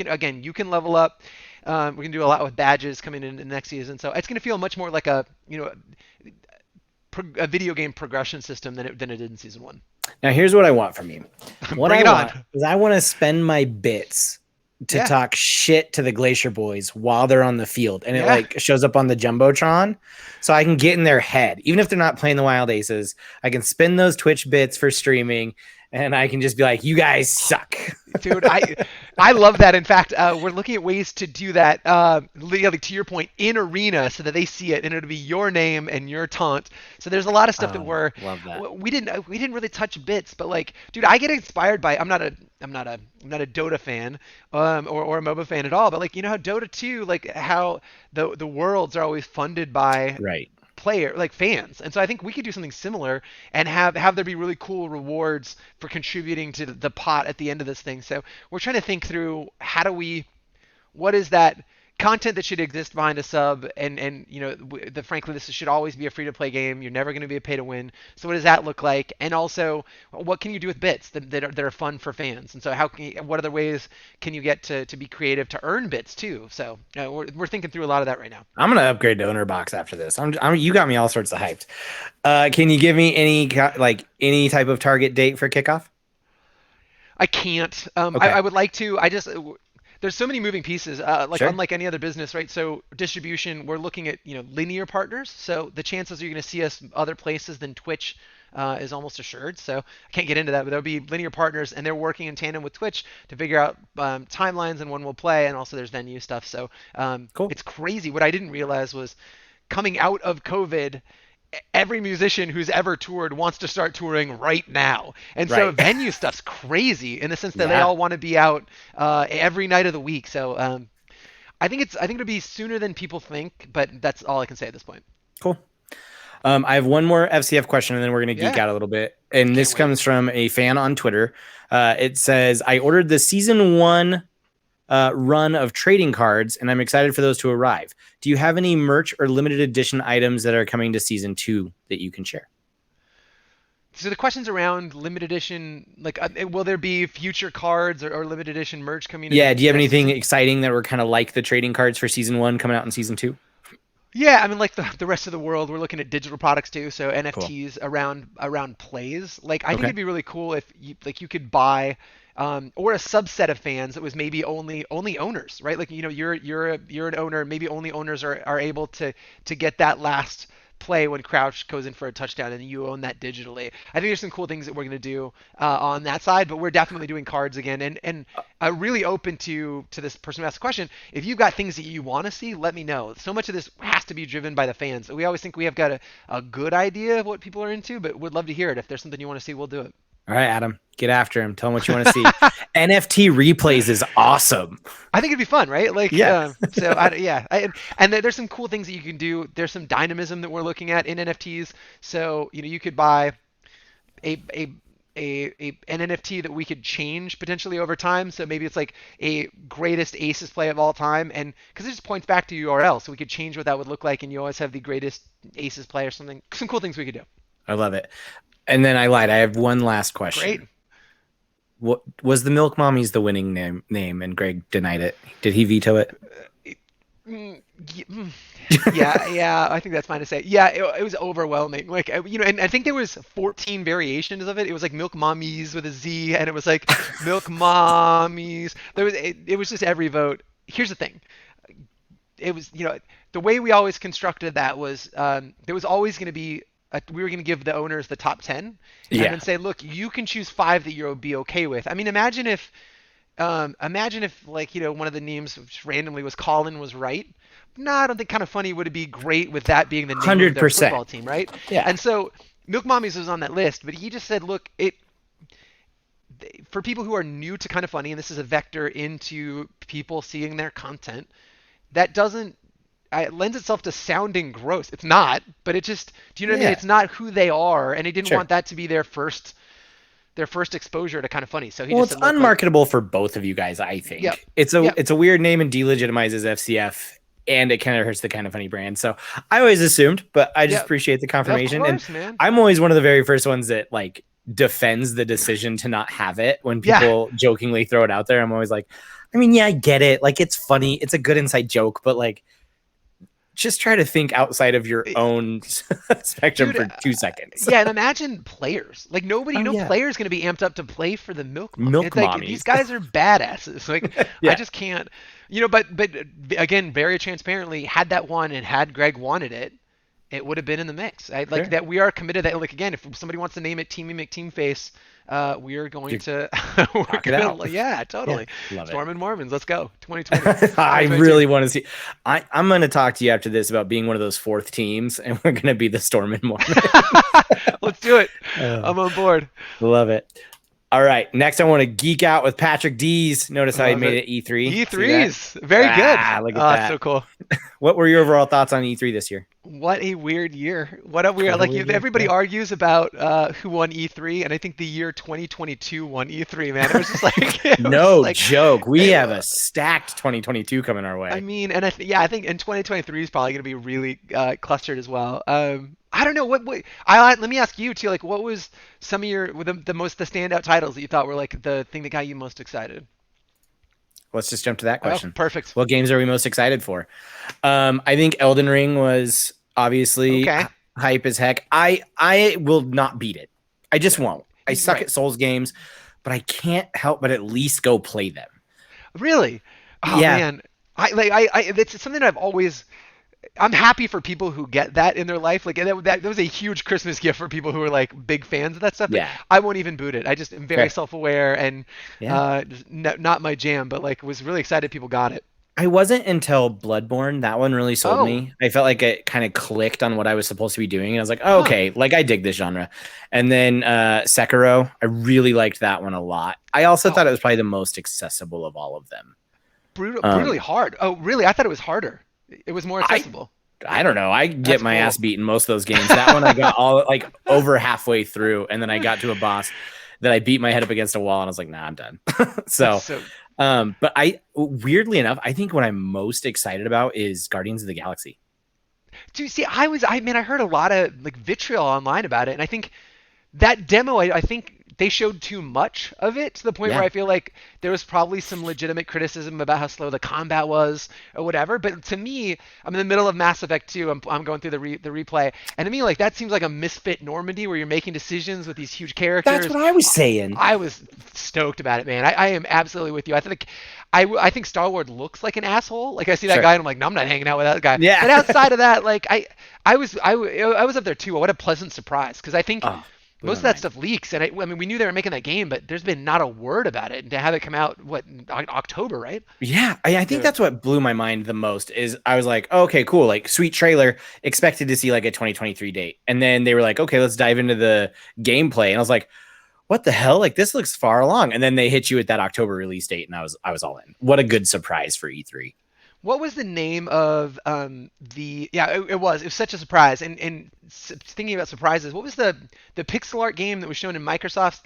can level up. We can do a lot with badges coming in the next season, so it's going to feel much more like a video game progression system than it did in season 1. Now here's what I want from you. What Bring I it want on. is I want to spend my bits to Yeah, talk shit to the Glacier Boys while they're on the field, and it yeah. like shows up on the jumbotron, so I can get in their head, even if they're not playing the Wild Aces. I can spend those Twitch bits for streaming, and I can just be like, "You guys suck." Dude, I love that. In fact, we're looking at ways to do that. Like to your point, in arena, so that they see it, and it'll be your name and your taunt. So there's a lot of stuff that Love that. we didn't really touch bits, but like, dude, I get inspired by. I'm not a Dota fan, or a MOBA fan at all. But like, how Dota 2, like how the worlds are always funded by Right. like fans. And so I think we could do something similar and have there be really cool rewards for contributing to the pot at the end of this thing. So we're trying to think through what is that content that should exist behind a sub, and frankly, this should always be a free to play game. You're never going to be a pay to win. So what does that look like? And also, what can you do with bits that are fun for fans? And so what other ways can you get to be creative to earn bits too? So we're thinking through a lot of that right now. I'm gonna upgrade to owner box after this. You got me all sorts of hyped. Can you give me any type of target date for kickoff? I can't. Okay. I would like to. There's so many moving pieces. Sure. Unlike any other business, right? So distribution, we're looking at linear partners. So the chances you're going to see us other places than Twitch is almost assured. So I can't get into that, but there'll be linear partners, and they're working in tandem with Twitch to figure out timelines and when we'll play, and also there's venue stuff. So Cool. it's crazy. What I didn't realize was coming out of COVID, every musician who's ever toured wants to start touring right now. And so Right. venue stuff's crazy in the sense that they Yeah. all want to be out every night of the week. So I think it'll be sooner than people think, but that's all I can say at this point. Cool. I have one more FCF question, and then we're going to geek Yeah. out a little bit. And this wait. comes from a fan on Twitter. It says, I ordered the season 1 run of trading cards, and I'm excited for those to arrive. Do you have any merch or limited edition items that are coming to season 2 that you can share? So the questions around limited edition, like will there be future cards or limited edition merch coming in? Yeah, do you have next anything season? exciting that were kind of like the trading cards for season 1 coming out in season 2? Yeah, I mean, like the rest of the world, we're looking at digital products too. So Cool. NFTs around plays. Like I think Okay. it'd be really cool if you could buy, or a subset of fans that was maybe only owners, right? Like you're an owner, maybe only owners are able to get that last play when Crouch goes in for a touchdown, and you own that digitally. I think there's some cool things that we're gonna do on that side, but we're definitely doing cards again, and really open to this person who asked the question. If you've got things that you want to see, let me know. So much of this has to be driven by the fans. We always think we have got a good idea of what people are into, but would love to hear it. If there's something you want to see, we'll do it. All right, Adam, get after him. Tell him what you want to see. NFT replays is awesome. I think it'd be fun, right? Like, Yeah. and there's some cool things that you can do. There's some dynamism that we're looking at in NFTs. So you could buy a an NFT that we could change potentially over time. So maybe it's like a greatest aces play of all time, and because it just points back to URL, so we could change what that would look like, and you always have the greatest aces play or something. Some cool things we could do. I love it. And then I lied. I have one last question. Great. What was the Milk Mommies the winning name and Greg denied it? Did he veto it? Yeah, I think that's fine to say. Yeah, it was overwhelming. Like, and I think there was 14 variations of it. It was like Milk Mommies with a Z, and it was like Milk Mommies. It was just every vote. Here's the thing. It was, the way we always constructed that was there was always going to be we were going to give the owners the top 10 and then say, look, you can choose 5 that you'll be okay with. I mean, imagine if like, one of the names just randomly was Colin was right. No, I don't think Kind of Funny would be great with that being the name of their 100%. football team, right? Yeah. And so Milk Mommies was on that list, but he just said, look, for people who are new to Kind of Funny, and this is a vector into people seeing their content, that doesn't it lends itself to sounding gross. It's not, but it just, do you know what I mean? It's not who they are, and he didn't want that to be their first exposure to Kind of Funny. So he just it's unmarketable for both of you guys, I think. Yep. It's a weird name and delegitimizes FCF, and it kind of hurts the Kind of Funny brand. So I always assumed, but I just appreciate the confirmation. Of course, man. I'm always one of the very first ones that like defends the decision to not have it when people jokingly throw it out there. I'm always like, I mean, yeah, I get it. Like, it's funny. It's a good inside joke, but like, just try to think outside of your own spectrum for 2 seconds. Yeah, and imagine players. Like no player is going to be amped up to play for the Milk Mommies. Like, these guys are badasses. Like I just can't. But again, very transparently, had that won and had Greg wanted it, it would have been in the mix. Like that, we are committed. That, like, again, if somebody wants to name it Teamy McTeamface, we are going You're to we're talk it out. gonna yeah, Yeah, totally. love it. Storm and Mormons, let's go. 2020, I 2022. really want to see. I'm going to talk to you after this about being one of those fourth teams, and we're going to be the Storm and Mormon. Let's do it. Uh, I'm on board. love it. All right. Next, I want to geek out with Patrick Dees. Notice how he Love made it. it E3. See that? E3s, very good. Look at Ah, so that. cool. What were your overall thoughts on E3 this year? What a weird year. What a weird What a like weird year. everybody Yeah. argues about who won E3, and I think the year 2022 won E3, man. It was just like it was just No like joke. We it, have a stacked 2022 coming our I way. mean, and I think in 2023 is probably going to be really clustered as well. I don't know what let me ask you too. Like, what was some of your the standout titles that you thought were like the thing that got you most excited? Let's just jump to that Oh, question. perfect. What games are we most excited for? I think Elden Ring was obviously Okay. hype as heck. I will not beat it. I just won't. I suck Right. at Souls games, but I can't help but at least go play them. Really? Oh Yeah, man. I it's something I've always I'm happy for people who get that in their life. Like that was a huge Christmas gift for people who are like big fans of that stuff. But yeah, I won't even boot it. I just am very fair. self-aware and Yeah. just not my jam. But like was really excited people got it. I wasn't until Bloodborne. That one really sold Oh, me. I felt like it kind of clicked on what I was supposed to be doing. And I was like, oh, huh. okay, like I dig this genre. And then Sekiro, I really liked that one a lot. I also Oh, thought it was probably the most accessible of all of them. brutally Um, hard. Oh, really? I thought it was harder. It was more I accessible. I don't know. I get That's my ass cool. beat in most of those games. That one I got all like over halfway through, and then I got to a boss that I beat my head up against a wall, and I was like, nah, I'm done. That's so so but I weirdly enough, I think what I'm most excited about is Guardians of the Galaxy. Dude, see, I mean, I heard a lot of like vitriol online about it, and I think that demo, I think they showed too much of it to the point where Yeah. I feel like there was probably some legitimate criticism about how slow the combat was or whatever. But to me, I'm in the middle of Mass Effect 2. I'm going through the replay, and to me, like that seems like a misfit Normandy where you're making decisions with these huge That's characters. what I was saying. I was stoked about it, man. I am absolutely with you. I think Star Lord looks like an asshole. Like I see that Sure. guy and I'm like, no, I'm not hanging out with that guy. Yeah. But outside of that, like I was up there too. What a pleasant surprise because I think Oh, blew most my of that mind. stuff leaks, and I mean we knew they were making that game, but there's been not a word about it, and to have it come out October, right? Yeah, I think Dude. that's what blew my mind the most is I was like, oh, okay, cool, like sweet trailer, expected to see like a 2023 date. And then they were like, okay, let's dive into the gameplay. And I was like, what the hell? Like this looks far along. And then they hit you with that October release date, and I was all in. What a good surprise for E3. What was the name of the? Yeah, it was such a surprise. And thinking about surprises, what was the pixel art game that was shown in Microsoft's?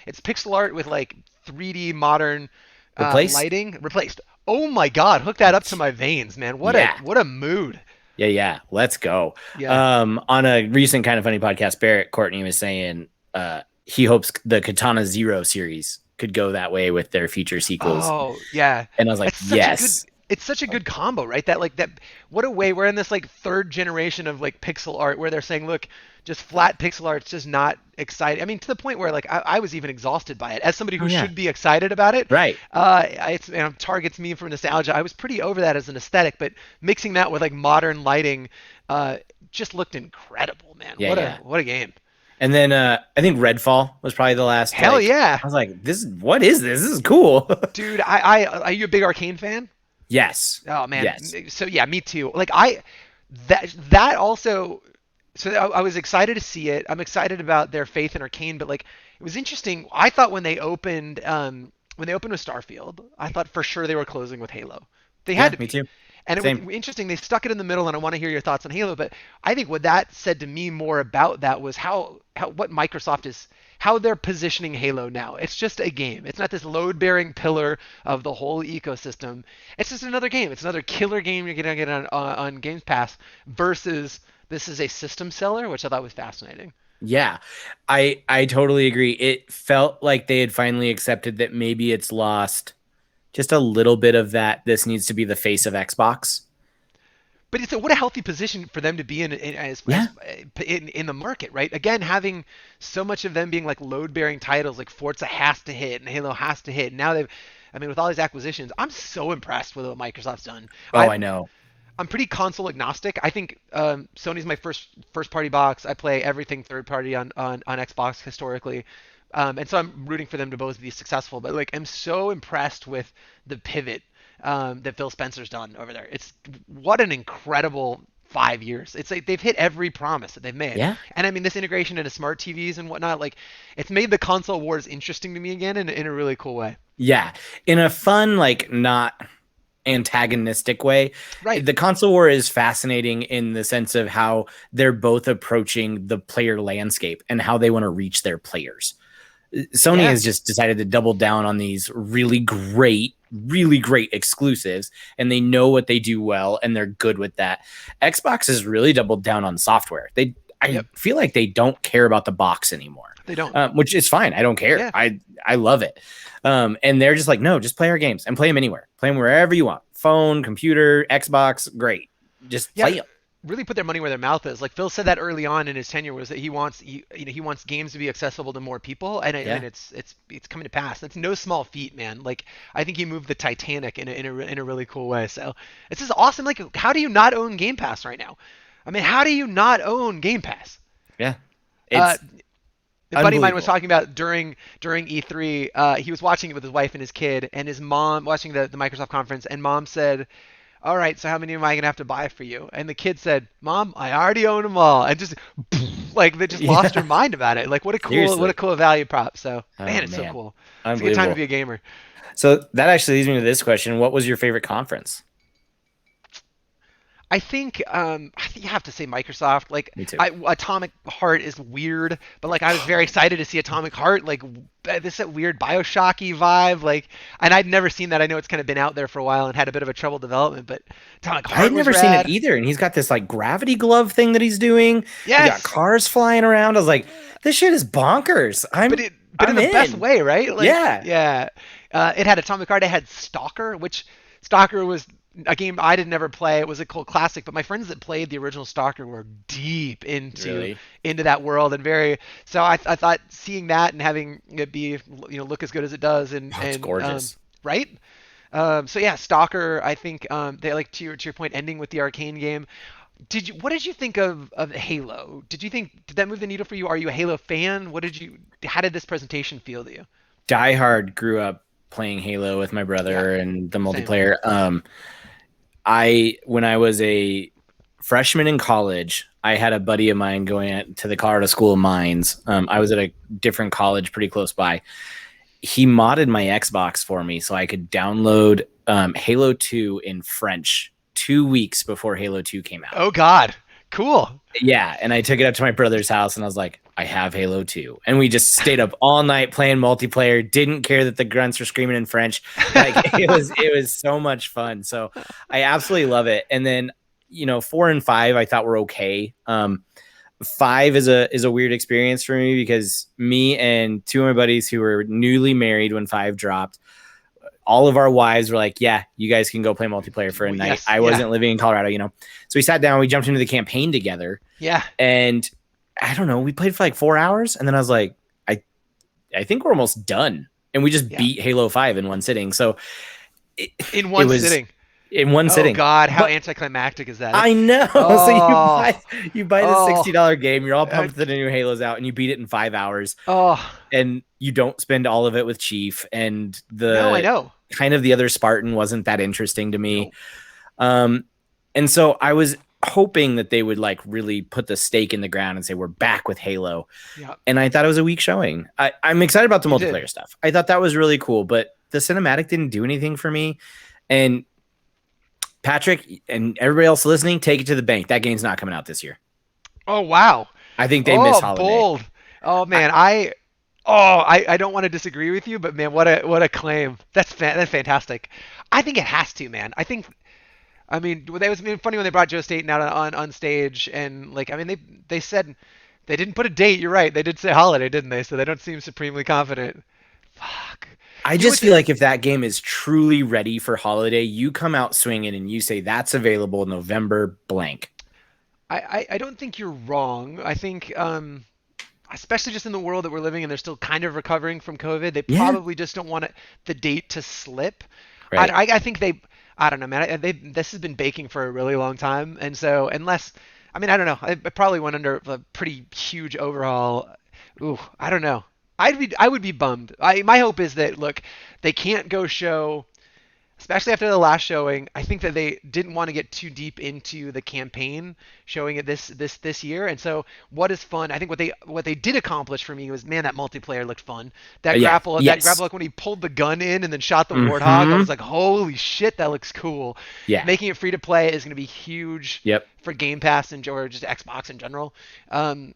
It's pixel art with like 3D modern Replaced? lighting replaced. Oh my God, hook that up to my veins, man. Yeah. What a mood. Yeah. Let's go. Yeah. On a recent Kind of Funny podcast, Barrett Courtney was saying he hopes the Katana Zero series could go that way with their future sequels. Oh yeah, And I was like, it's such a good yes. it's such a good combo, right? That like that what a way we're in this like third generation of like pixel art where they're saying, look, just flat pixel art's just not exciting. I mean, to the point where like I was even exhausted by it as somebody Oh who yeah. should be excited about it. Right. Targets me for nostalgia. I was pretty over that as an aesthetic, but mixing that with like modern lighting, just looked incredible, man. Yeah. What a game. And then I think Redfall was probably the last. Hell Like yeah, I was like, what is this? This is cool. dude. I are you a big Arcane fan? Yes. Oh man. Yes. So yeah, me too. Like that also. So I was excited to see it. I'm excited about their faith in Arcane, but like it was interesting. I thought when they opened with Starfield, I thought for sure they were closing with Halo. They had Yeah, to me be. too. And it Same. was interesting. They stuck it in the middle, and I want to hear your thoughts on Halo. But I think what that said to me more about that was how what Microsoft is how they're positioning Halo now. It's just a game. It's not this load-bearing pillar of the whole ecosystem. It's just another game. It's another killer game you're gonna get on Games Pass versus this is a system seller, which I thought was fascinating. Yeah. I totally agree. It felt like they had finally accepted that maybe it's lost just a little bit of that. This needs to be the face of Xbox. But what a healthy position for them to be Yeah. in the market, right? Again, having so much of them being like load-bearing titles, like Forza has to hit and Halo has to hit. And now I mean, with all these acquisitions, I'm so impressed with what Microsoft's done. Oh, I know. I'm pretty console agnostic. I think Sony's my first party box. I play everything third party on Xbox historically. And so I'm rooting for them to both be successful. But like, I'm so impressed with the pivot that Phil Spencer's done over there. It's what an incredible 5 years. It's like they've hit every promise that they've made. Yeah. And I mean, this integration into smart TVs and whatnot, like, it's made the console wars interesting to me again in a really cool way. Yeah. In a fun, like not antagonistic way. Right. The console war is fascinating in the sense of how they're both approaching the player landscape and how they want to reach their players. Sony Yeah. has just decided to double down on these really great exclusives, and they know what they do well, and they're good with that. Xbox has really doubled down on software. I Yep. feel like they don't care about the box anymore, They don't. which is fine. I don't care. Yeah. I love it. And they're just like, no, just play our games and play them anywhere. Play them wherever you want. Phone, computer, Xbox, great. Just play them. Really put their money where their mouth is. Like Phil said that early on in his tenure was that he wants he wants games to be accessible to more people, and it's coming to pass. That's no small feat, man. Like I think he moved the Titanic in a really cool way. So this is awesome. Like how do you not own Game Pass right now? I mean, how do you not own Game Pass? Yeah. It's a buddy of mine was unbelievable. talking about during E3. He was watching it with his wife and his kid, and his mom watching the Microsoft conference, and mom said, all right, so how many am I gonna have to buy for you? And the kid said, Mom, I already own them all, and just like they just lost their mind about it. Like what a Seriously. cool value prop. So Oh, man, it's so man. cool. It's a good time to Unbelievable. be a gamer. So that actually leads me to this question. What was your favorite conference? I think you have to say Microsoft. Like Me too. Atomic Heart is weird, but like I was very excited to see Atomic Heart. Like this that weird Bioshocky vibe. Like, and I'd never seen that. I know it's kind of been out there for a while and had a bit of a trouble development, but Atomic I had Heart was never seen it rad. either. And he's got this like gravity glove thing that he's doing. He got Yes, cars flying around. I was like, this shit is bonkers. but in I'm the best in. way, right? Like, Yeah. yeah. It had Atomic Heart. It had Stalker, which Stalker was a game I did never play. It was a cool classic, but my friends that played the original Stalker were deep Really? into that world and very. So I thought seeing that and having it be look as good as it does Oh, it's gorgeous. right. So yeah, Stalker. I think they like to your point, ending with the Arcane game. What did you think of Halo? Did that move the needle for you? Are you a Halo fan? How did this presentation feel to you? Die Hard grew up playing Halo with my Yeah, brother and the same. multiplayer. When I was a freshman in college, I had a buddy of mine going to the Colorado School of Mines. I was at a different college pretty close by. He modded my Xbox for me so I could download Halo 2 in French 2 weeks before Halo 2 came out. Oh God, cool. Yeah, and I took it up to my brother's house and I was like, I have Halo 2. And we just stayed up all night playing multiplayer, didn't care that the grunts were screaming in French. Like it was so much fun. So I absolutely love it. And then, 4 and 5 I thought were okay. 5 is a weird experience for me because me and two of my buddies who were newly married when 5 dropped, all of our wives were like, yeah, you guys can go play multiplayer for a night. Yes, I yeah, wasn't living in Colorado. So we sat down, we jumped into the campaign together, yeah. and I don't know, we played for like 4 hours, and then I was like, I think we're almost done. And we just Yeah. beat Halo 5 in one sitting. So it, In it one was sitting. in one Oh sitting. God, how But anticlimactic is that? I know. So Oh, you buy the oh, $60 game, you're all uh, pumped that the new Halo's out, and you beat it in 5 hours, oh. and you don't spend all of it with Chief, and No, I the know. kind of the other Spartan wasn't that interesting to me. No. And so I was hoping that they would like really put the stake in the ground and say, we're back with Halo. Yeah, And I thought it was a weak showing. I'm excited about the you did. multiplayer stuff. I thought that was really cool, but the cinematic didn't do anything for me. And Patrick and everybody else listening, take it to the bank. That game's not coming out this year. Oh wow. I think they miss Oh, Holiday. bold. Oh I, man, I don't want to disagree with you, but man, what a claim. That's fantastic. I think it has to, man. I mean, it was funny when they brought Joe Staten out on stage, and like, I mean, they said they didn't put a date. You're right. They did say holiday, didn't they? So they don't seem supremely confident. Fuck. I You know just what? feel like if that game is truly ready for Holiday, you come out swinging and you say that's available November blank. I don't think you're wrong. I think especially just in the world that we're living in, they're still kind of recovering from COVID. They Yeah. probably just don't want the date to slip. Right. I think I don't know, man. This has been baking for a really long time, and so unless, I mean, I don't know. I probably went under a pretty huge overhaul. Ooh, I don't know. I would be bummed. My hope is that, look, they can't go show, especially after the last showing. I think that they didn't want to get too deep into the campaign showing it this year. And so what is fun? I think what they did accomplish for me was, man, that multiplayer looked fun. Yeah. That Yes. grapple, like when he pulled the gun in and then shot the warthog, I Hmm. was like, holy shit, that looks cool. Yeah. Making it free to play is going to be huge Yep. for Game Pass and or just Xbox in general. Um,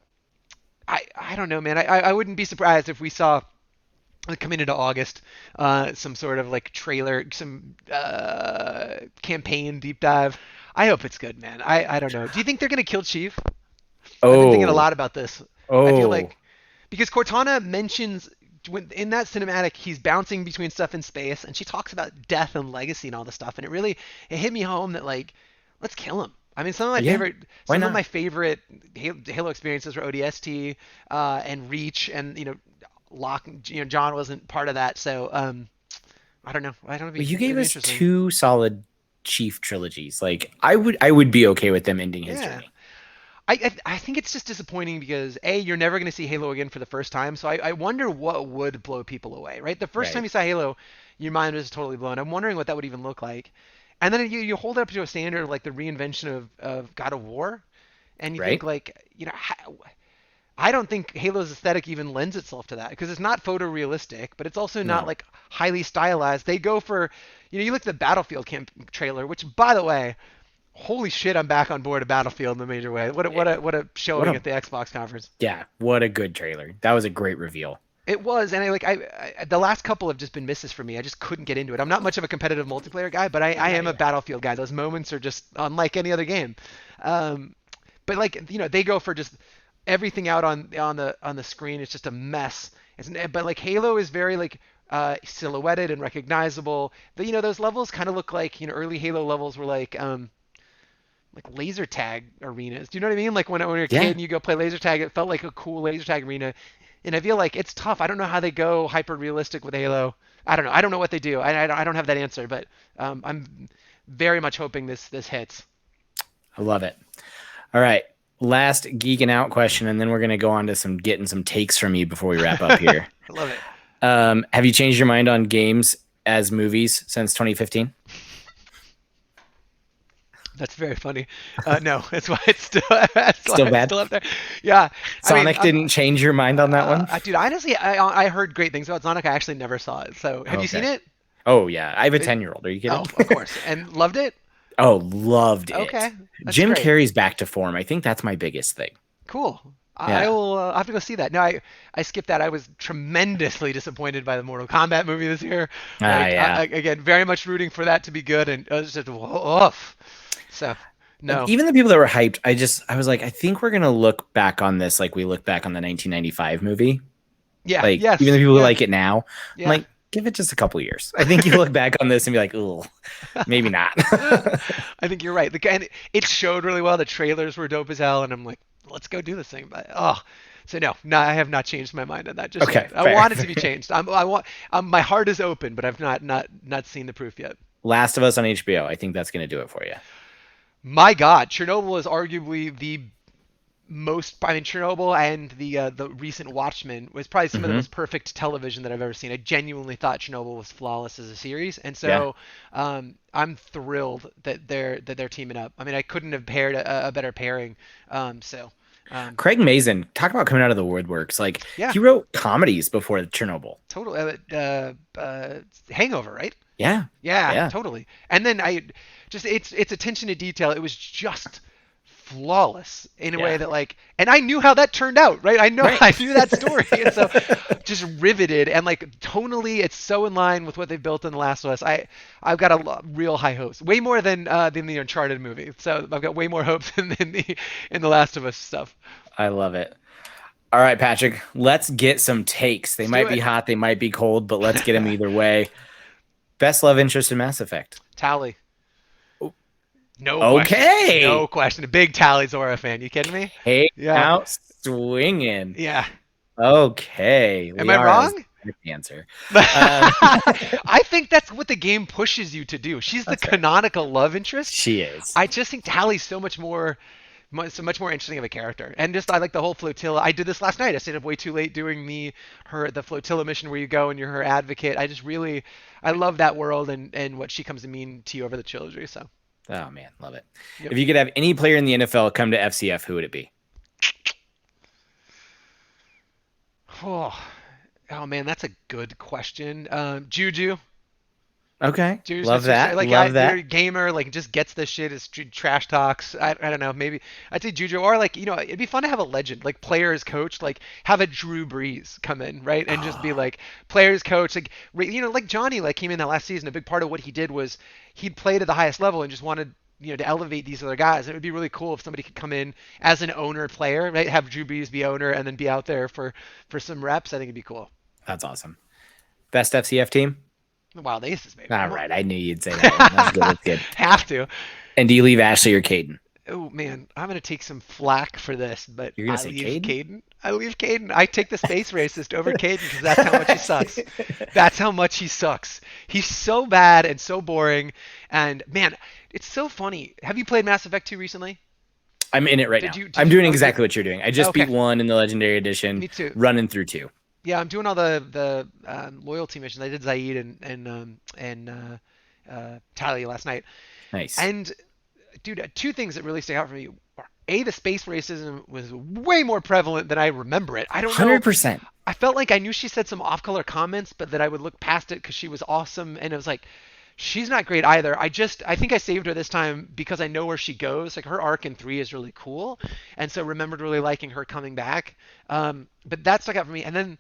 I don't know, man. I wouldn't be surprised if we saw, like, coming into August, some sort of like trailer, some campaign deep dive. I hope it's good, man. I don't know. Do you think they're gonna kill Chief? I've been thinking a Oh. lot about this. I feel Oh. like, because Cortana mentions when in that cinematic he's bouncing between stuff in space, and she talks about death and legacy and all this stuff, and it hit me home that, like, let's kill him. I mean, Yeah. Why some of not? my favorite Halo experiences were ODST and Reach, and Lock. John wasn't part of that, so I don't know. I don't know. Well, you It'd gave be us interesting. two solid Chief trilogies. Like I would be okay with them ending his Yeah. journey. I think it's just disappointing because, A, you're never going to see Halo again for the first time. So I wonder what would blow people away, right? The first time Right. you saw Halo, your mind was totally blown. I'm wondering what that would even look like. And then you hold it up to a standard of like the reinvention of God of War, and you think, Right. like, I don't think Halo's aesthetic even lends itself to that because it's not photorealistic, but it's also not No. like highly stylized. They go for, you look at the Battlefield camp trailer, which, by the way, holy shit, I'm back on board a Battlefield in a major way. What a What showing a at the Xbox conference. Yeah. What a good trailer. That was a great reveal. It was, and the last couple have just been misses for me. I just couldn't get into it. I'm not much of a competitive multiplayer guy, but I Yeah. am a Yeah. Battlefield guy. Those moments are just unlike any other game. Um, but, like, they go for just everything out on the screen. It's just a mess. But, like, Halo is very, like, silhouetted and recognizable. But, those levels kind of look like, early Halo levels were like laser tag arenas. Do you know what I mean? Like when you're a kid Yeah. and you go play laser tag, it felt like a cool laser tag arena. And I feel like it's tough. I don't know how they go hyper realistic with Halo. I don't know. I don't know what they do. I don't have that answer, but I'm very much hoping this hits. I love it. All right. Last geeking out question, and then we're gonna go on to getting some takes from you before we wrap up here. I love it. Have you changed your mind on games as movies since 2015? That's very funny. No, that's why it's still Still bad? still up there. Yeah, Sonic didn't change your mind on that one? dude. Honestly, I heard great things about Sonic. I actually never saw it. So have you seen Okay. it? Oh yeah. I have a 10-year-old. Are you Oh, kidding? of course. And loved it. Oh, loved it. Okay, that's Jim great. Carrey's back to form. I think that's my biggest thing. Cool. I Yeah. will have to go see that. No, I skipped that. I was tremendously disappointed by the Mortal Kombat movie this year. Ah, Like, yeah. again, very much rooting for that to be good, and it was just off. So, Like, no. even the people that were hyped, I was like, I think we're gonna look back on this like we look back on the 1995 movie. Yeah. Like Yes. even the people who Yeah. like it now, I'm Yeah. like, give it just a couple years. I think you look back on this and be like, oh, maybe not. I think you're right. And it showed really well. The trailers were dope as hell, and I'm like, let's go do this thing. But so no, I have not changed my mind on that just Okay, yet. I fair. want it to be changed. I want. My heart is open, but I've not seen the proof yet. Last of Us on HBO. I think that's gonna do it for you. My God, Chernobyl is arguably the most. I mean, Chernobyl and the recent Watchmen was probably some of the Hmm. most perfect television that I've ever seen. I genuinely thought Chernobyl was flawless as a series, and Yeah. so I'm thrilled that they're teaming up. I mean, I couldn't have paired a better pairing. So Craig Mazin, talk about coming out of the woodworks. Like yeah, he wrote comedies before Chernobyl. total Hangover, right? Yeah. Yeah, Yeah. totally. And then I just its attention to detail. It was just flawless in a way Yeah. that, like, and I knew how that turned out, right? I know Right. I knew that story, and so just riveted, and like tonally, it's so in line with what they've built in The Last of Us. I've got real high hopes, way more than the Uncharted movie. So I've got way more hopes in the Last of Us stuff. I love it. All right, Patrick, let's get some takes. They Let's might do be it. hot, they might be cold, but let's get them either way. Best love interest in Mass Effect. Tally. No Okay. question. No question. A big Tally Zora fan. You kidding me? Hey, Yeah. out swinging. Yeah. Okay. Am I Liara's wrong? the answer. I think that's what the game pushes you to do. She's the That's fair. canonical love interest. She is. I just think Tally's so much more So much more interesting of a character. And just I like the whole flotilla. I did this last night. I stayed up way too late doing the flotilla mission where you go and you're her advocate. I love that world and what she comes to mean to you over the trilogy. So. Oh man, love it. Yep. If you could have any player in the NFL come to FCF, who would it be? Oh man, that's a good question. Juju. Okay, Juju's love that. Like love that. you're a gamer, like just gets this shit as trash talks. I don't know. Maybe I'd say Juju, or like it'd be fun to have a legend, like player as coach, like have a Drew Brees come in, right, and just be like players coach, like like Johnny, like came in that last season. A big part of what he did was he'd played at the highest level and just wanted to elevate these other guys. It would be really cool if somebody could come in as an owner player, right? Have Drew Brees be owner and then be out there for some reps. I think it'd be cool. That's awesome. Best FCF team? Wild Aces, baby. All right, I knew you'd say that one. That's good. That's good. Have to. And do you leave Ashley or Kaidan? Oh man, I'm gonna take some flack for this, but You're gonna say leave Kaidan? I leave Kaidan. I take the space racist over Kaidan because that's how much he sucks. That's how much he sucks. He's so bad and so boring. And man, it's so funny. Have you played Mass Effect 2 recently? I'm in it right now. I'm doing exactly what you're doing. I just beat 1 in the Legendary Edition. Me too. Running through 2. Yeah, I'm doing all the loyalty missions. I did Zaid and Talia last night. Nice. And dude, two things that really stick out for me are the space racism was way more prevalent than I remember it. I don't know. 100%. I felt like I knew she said some off-color comments, but that I would look past it because she was awesome, and it was like, she's not great either. I think I saved her this time because I know where she goes. Like her arc in 3 is really cool, and so remembered really liking her coming back. But that stuck out for me. And then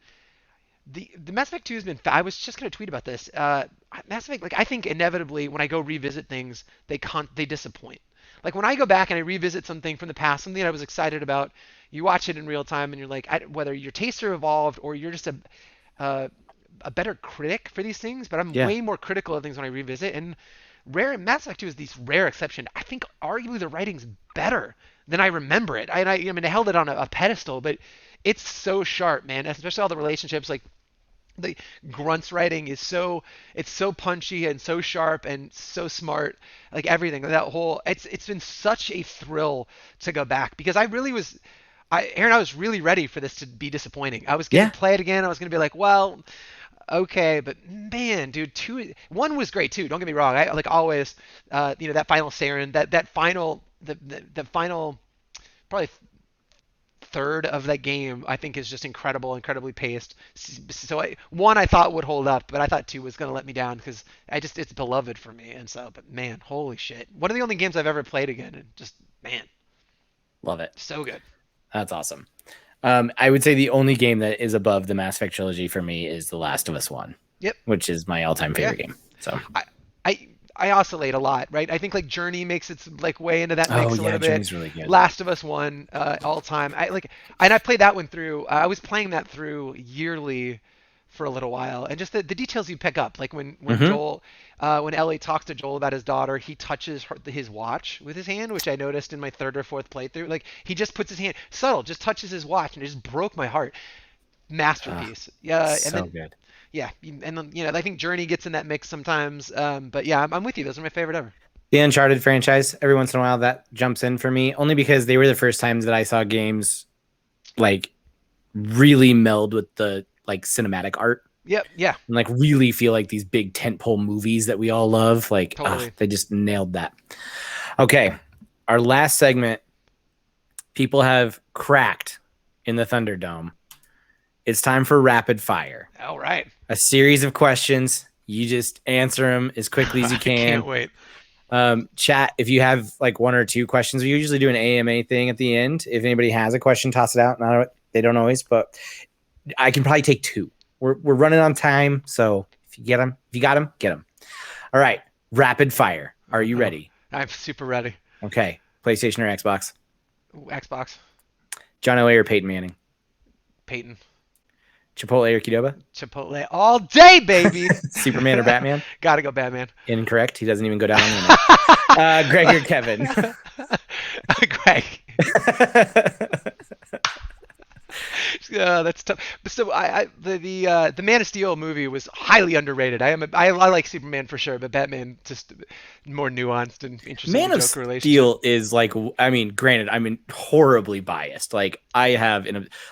the Mass Effect 2 has been. I was just gonna tweet about this. Mass Effect, like I think inevitably when I go revisit things, they disappoint. Like when I go back and I revisit something from the past, something I was excited about, you watch it in real time and you're like, whether your tastes are evolved or you're just a better critic for these things, but I'm way more critical of things when I revisit. And Mass Effect 2 is this rare exception. I think arguably the writing's better than I remember it. I mean, I held it on a pedestal, but it's so sharp, man. Especially all the relationships, like the Grunt's writing is it's so punchy and so sharp and so smart. Like everything, it's been such a thrill to go back because I really was. Aaron, I was really ready for this to be disappointing. I was going to play it again. I was going to be like, well, okay, but man, dude, 1 was great too. Don't get me wrong. I like always, that final Saren, that final, the final, probably third of that game, I think is just incredible, incredibly paced. So 1 I thought would hold up, but I thought 2 was going to let me down because it's beloved for me. And so, but man, holy shit. One of the only games I've ever played again, and just, man. Love it. So good. That's awesome. I would say the only game that is above the Mass Effect trilogy for me is The Last of Us 1. Yep. Which is my all-time favorite game. So I oscillate a lot, right? I think like Journey makes its like way into that mix a little bit. Journey's really good. Last of Us 1, all time. I played that one through. I was playing that through yearly for a little while, and just the details you pick up, like when Joel, when Ellie talks to Joel about his daughter, he touches his watch with his hand, which I noticed in my 3rd or 4th playthrough. Like he just puts his hand subtle, just touches his watch, and it just broke my heart. Masterpiece. Good. Yeah, and then I think Journey gets in that mix sometimes. But yeah, I'm with you. Those are my favorite ever. The Uncharted franchise, every once in a while that jumps in for me, only because they were the first times that I saw games like really meld with the like cinematic art. Yep, yeah. And like really feel like these big tentpole movies that we all love. Like totally. They just nailed that. Okay, our last segment. People have cracked in the Thunderdome. It's time for rapid fire. All right. A series of questions. You just answer them as quickly as you can. I can't wait. Chat, if you have like 1 or 2 questions, we usually do an AMA thing at the end. If anybody has a question, toss it out. They don't always, but I can probably take 2. We're running on time, so if you got them, get them. All right, rapid fire. Are you ready? I'm super ready. Okay, PlayStation or Xbox? Xbox. John Elway or Peyton Manning? Peyton. Chipotle or Qdoba? Chipotle all day, baby. Superman or Batman? Gotta go Batman. Incorrect. He doesn't even go down on the Greg or Kevin? Greg. That's tough. But so the Man of Steel movie was highly underrated. I like Superman for sure, but Batman just more nuanced and interesting. Man The of Joker relationship. Steel is like, I mean, granted, I'm horribly biased. Like I have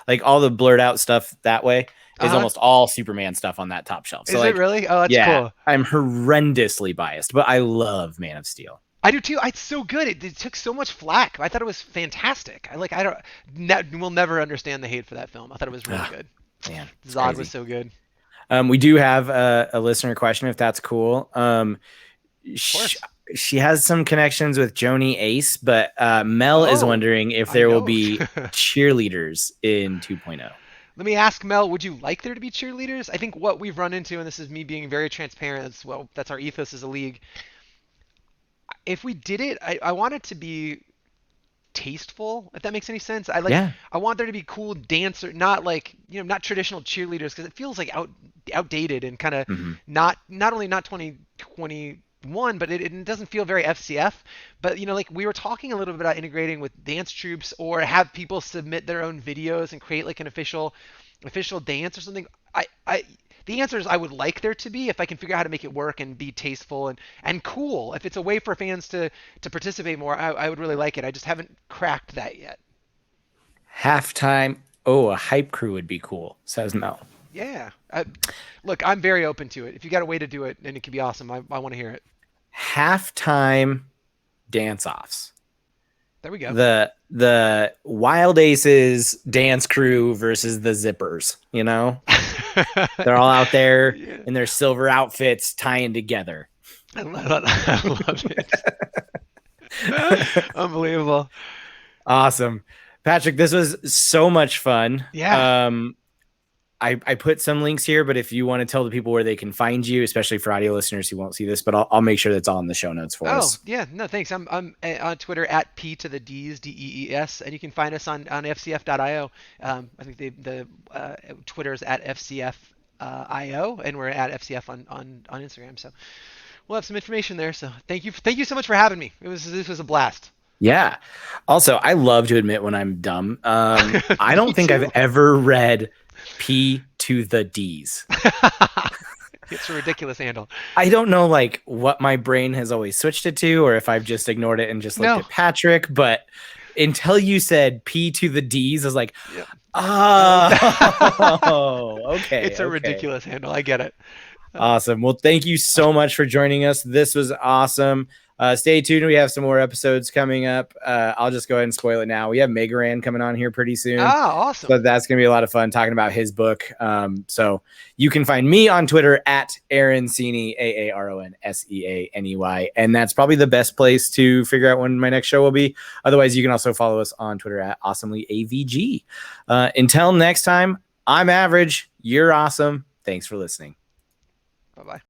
like all the blurred out stuff that way is almost all Superman stuff on that top shelf. So Is like, it really? Oh, that's yeah, cool. I'm horrendously biased, but I love Man of Steel. I do too. It's so good. It took so much flack. I thought it was fantastic. I don't. We'll never understand the hate for that film. I thought it was really good. Man, Zod crazy. was so good. We do have a listener question, if that's cool. She has some connections with Joni Ace, but Mel is wondering if there will be cheerleaders in 2.0. Let me ask Mel, would you like there to be cheerleaders? I think what we've run into, and this is me being very transparent, that's our ethos as a league. If we did it, I want it to be tasteful, if that makes any sense. I want there to be cool dancer, not like, not traditional cheerleaders, because it feels like outdated and kind of not only not 2021, but it doesn't feel very FCF. But like we were talking a little bit about integrating with dance troops, or have people submit their own videos and create like an official dance or something. The answer is I would like there to be, if I can figure out how to make it work and be tasteful and cool. If it's a way for fans to participate more, I would really like it. I just haven't cracked that yet. Halftime. Oh, a hype crew would be cool, says Mel. Yeah. Look, I'm very open to it. If you got a way to do it and it could be awesome, I want to hear it. Halftime dance-offs. There we go. The Wild Aces dance crew versus the Zippers, They're all out there in their silver outfits tying together. I love it. Unbelievable. Awesome. Patrick, this was so much fun. Yeah. I put some links here, but if you want to tell the people where they can find you, especially for audio listeners who won't see this, but I'll make sure that's all in the show notes for us. Oh, yeah. No, thanks. I'm on Twitter at P to the D's, DEES, and you can find us on FCF.io. I think the Twitter is at FCF IO, and we're at FCF on Instagram. So we'll have some information there. So thank you so much for having me. This was a blast. Yeah. Also, I love to admit when I'm dumb. I don't think I've ever read P to the D's. It's a ridiculous handle. I don't know like what my brain has always switched it to, or if I've just ignored it and just looked at Patrick, but until you said P to the D's, I was like, okay. It's a ridiculous handle. I get it. Awesome. Well, thank you so much for joining us. This was awesome. Stay tuned. We have some more episodes coming up. I'll just go ahead and spoil it now. We have Megaran coming on here pretty soon. Awesome. So that's going to be a lot of fun talking about his book. So you can find me on Twitter at Aaronseaney, AARONSEANEY. And that's probably the best place to figure out when my next show will be. Otherwise, you can also follow us on Twitter at AwesomelyAVG. Until next time, I'm Average. You're awesome. Thanks for listening. Bye-bye.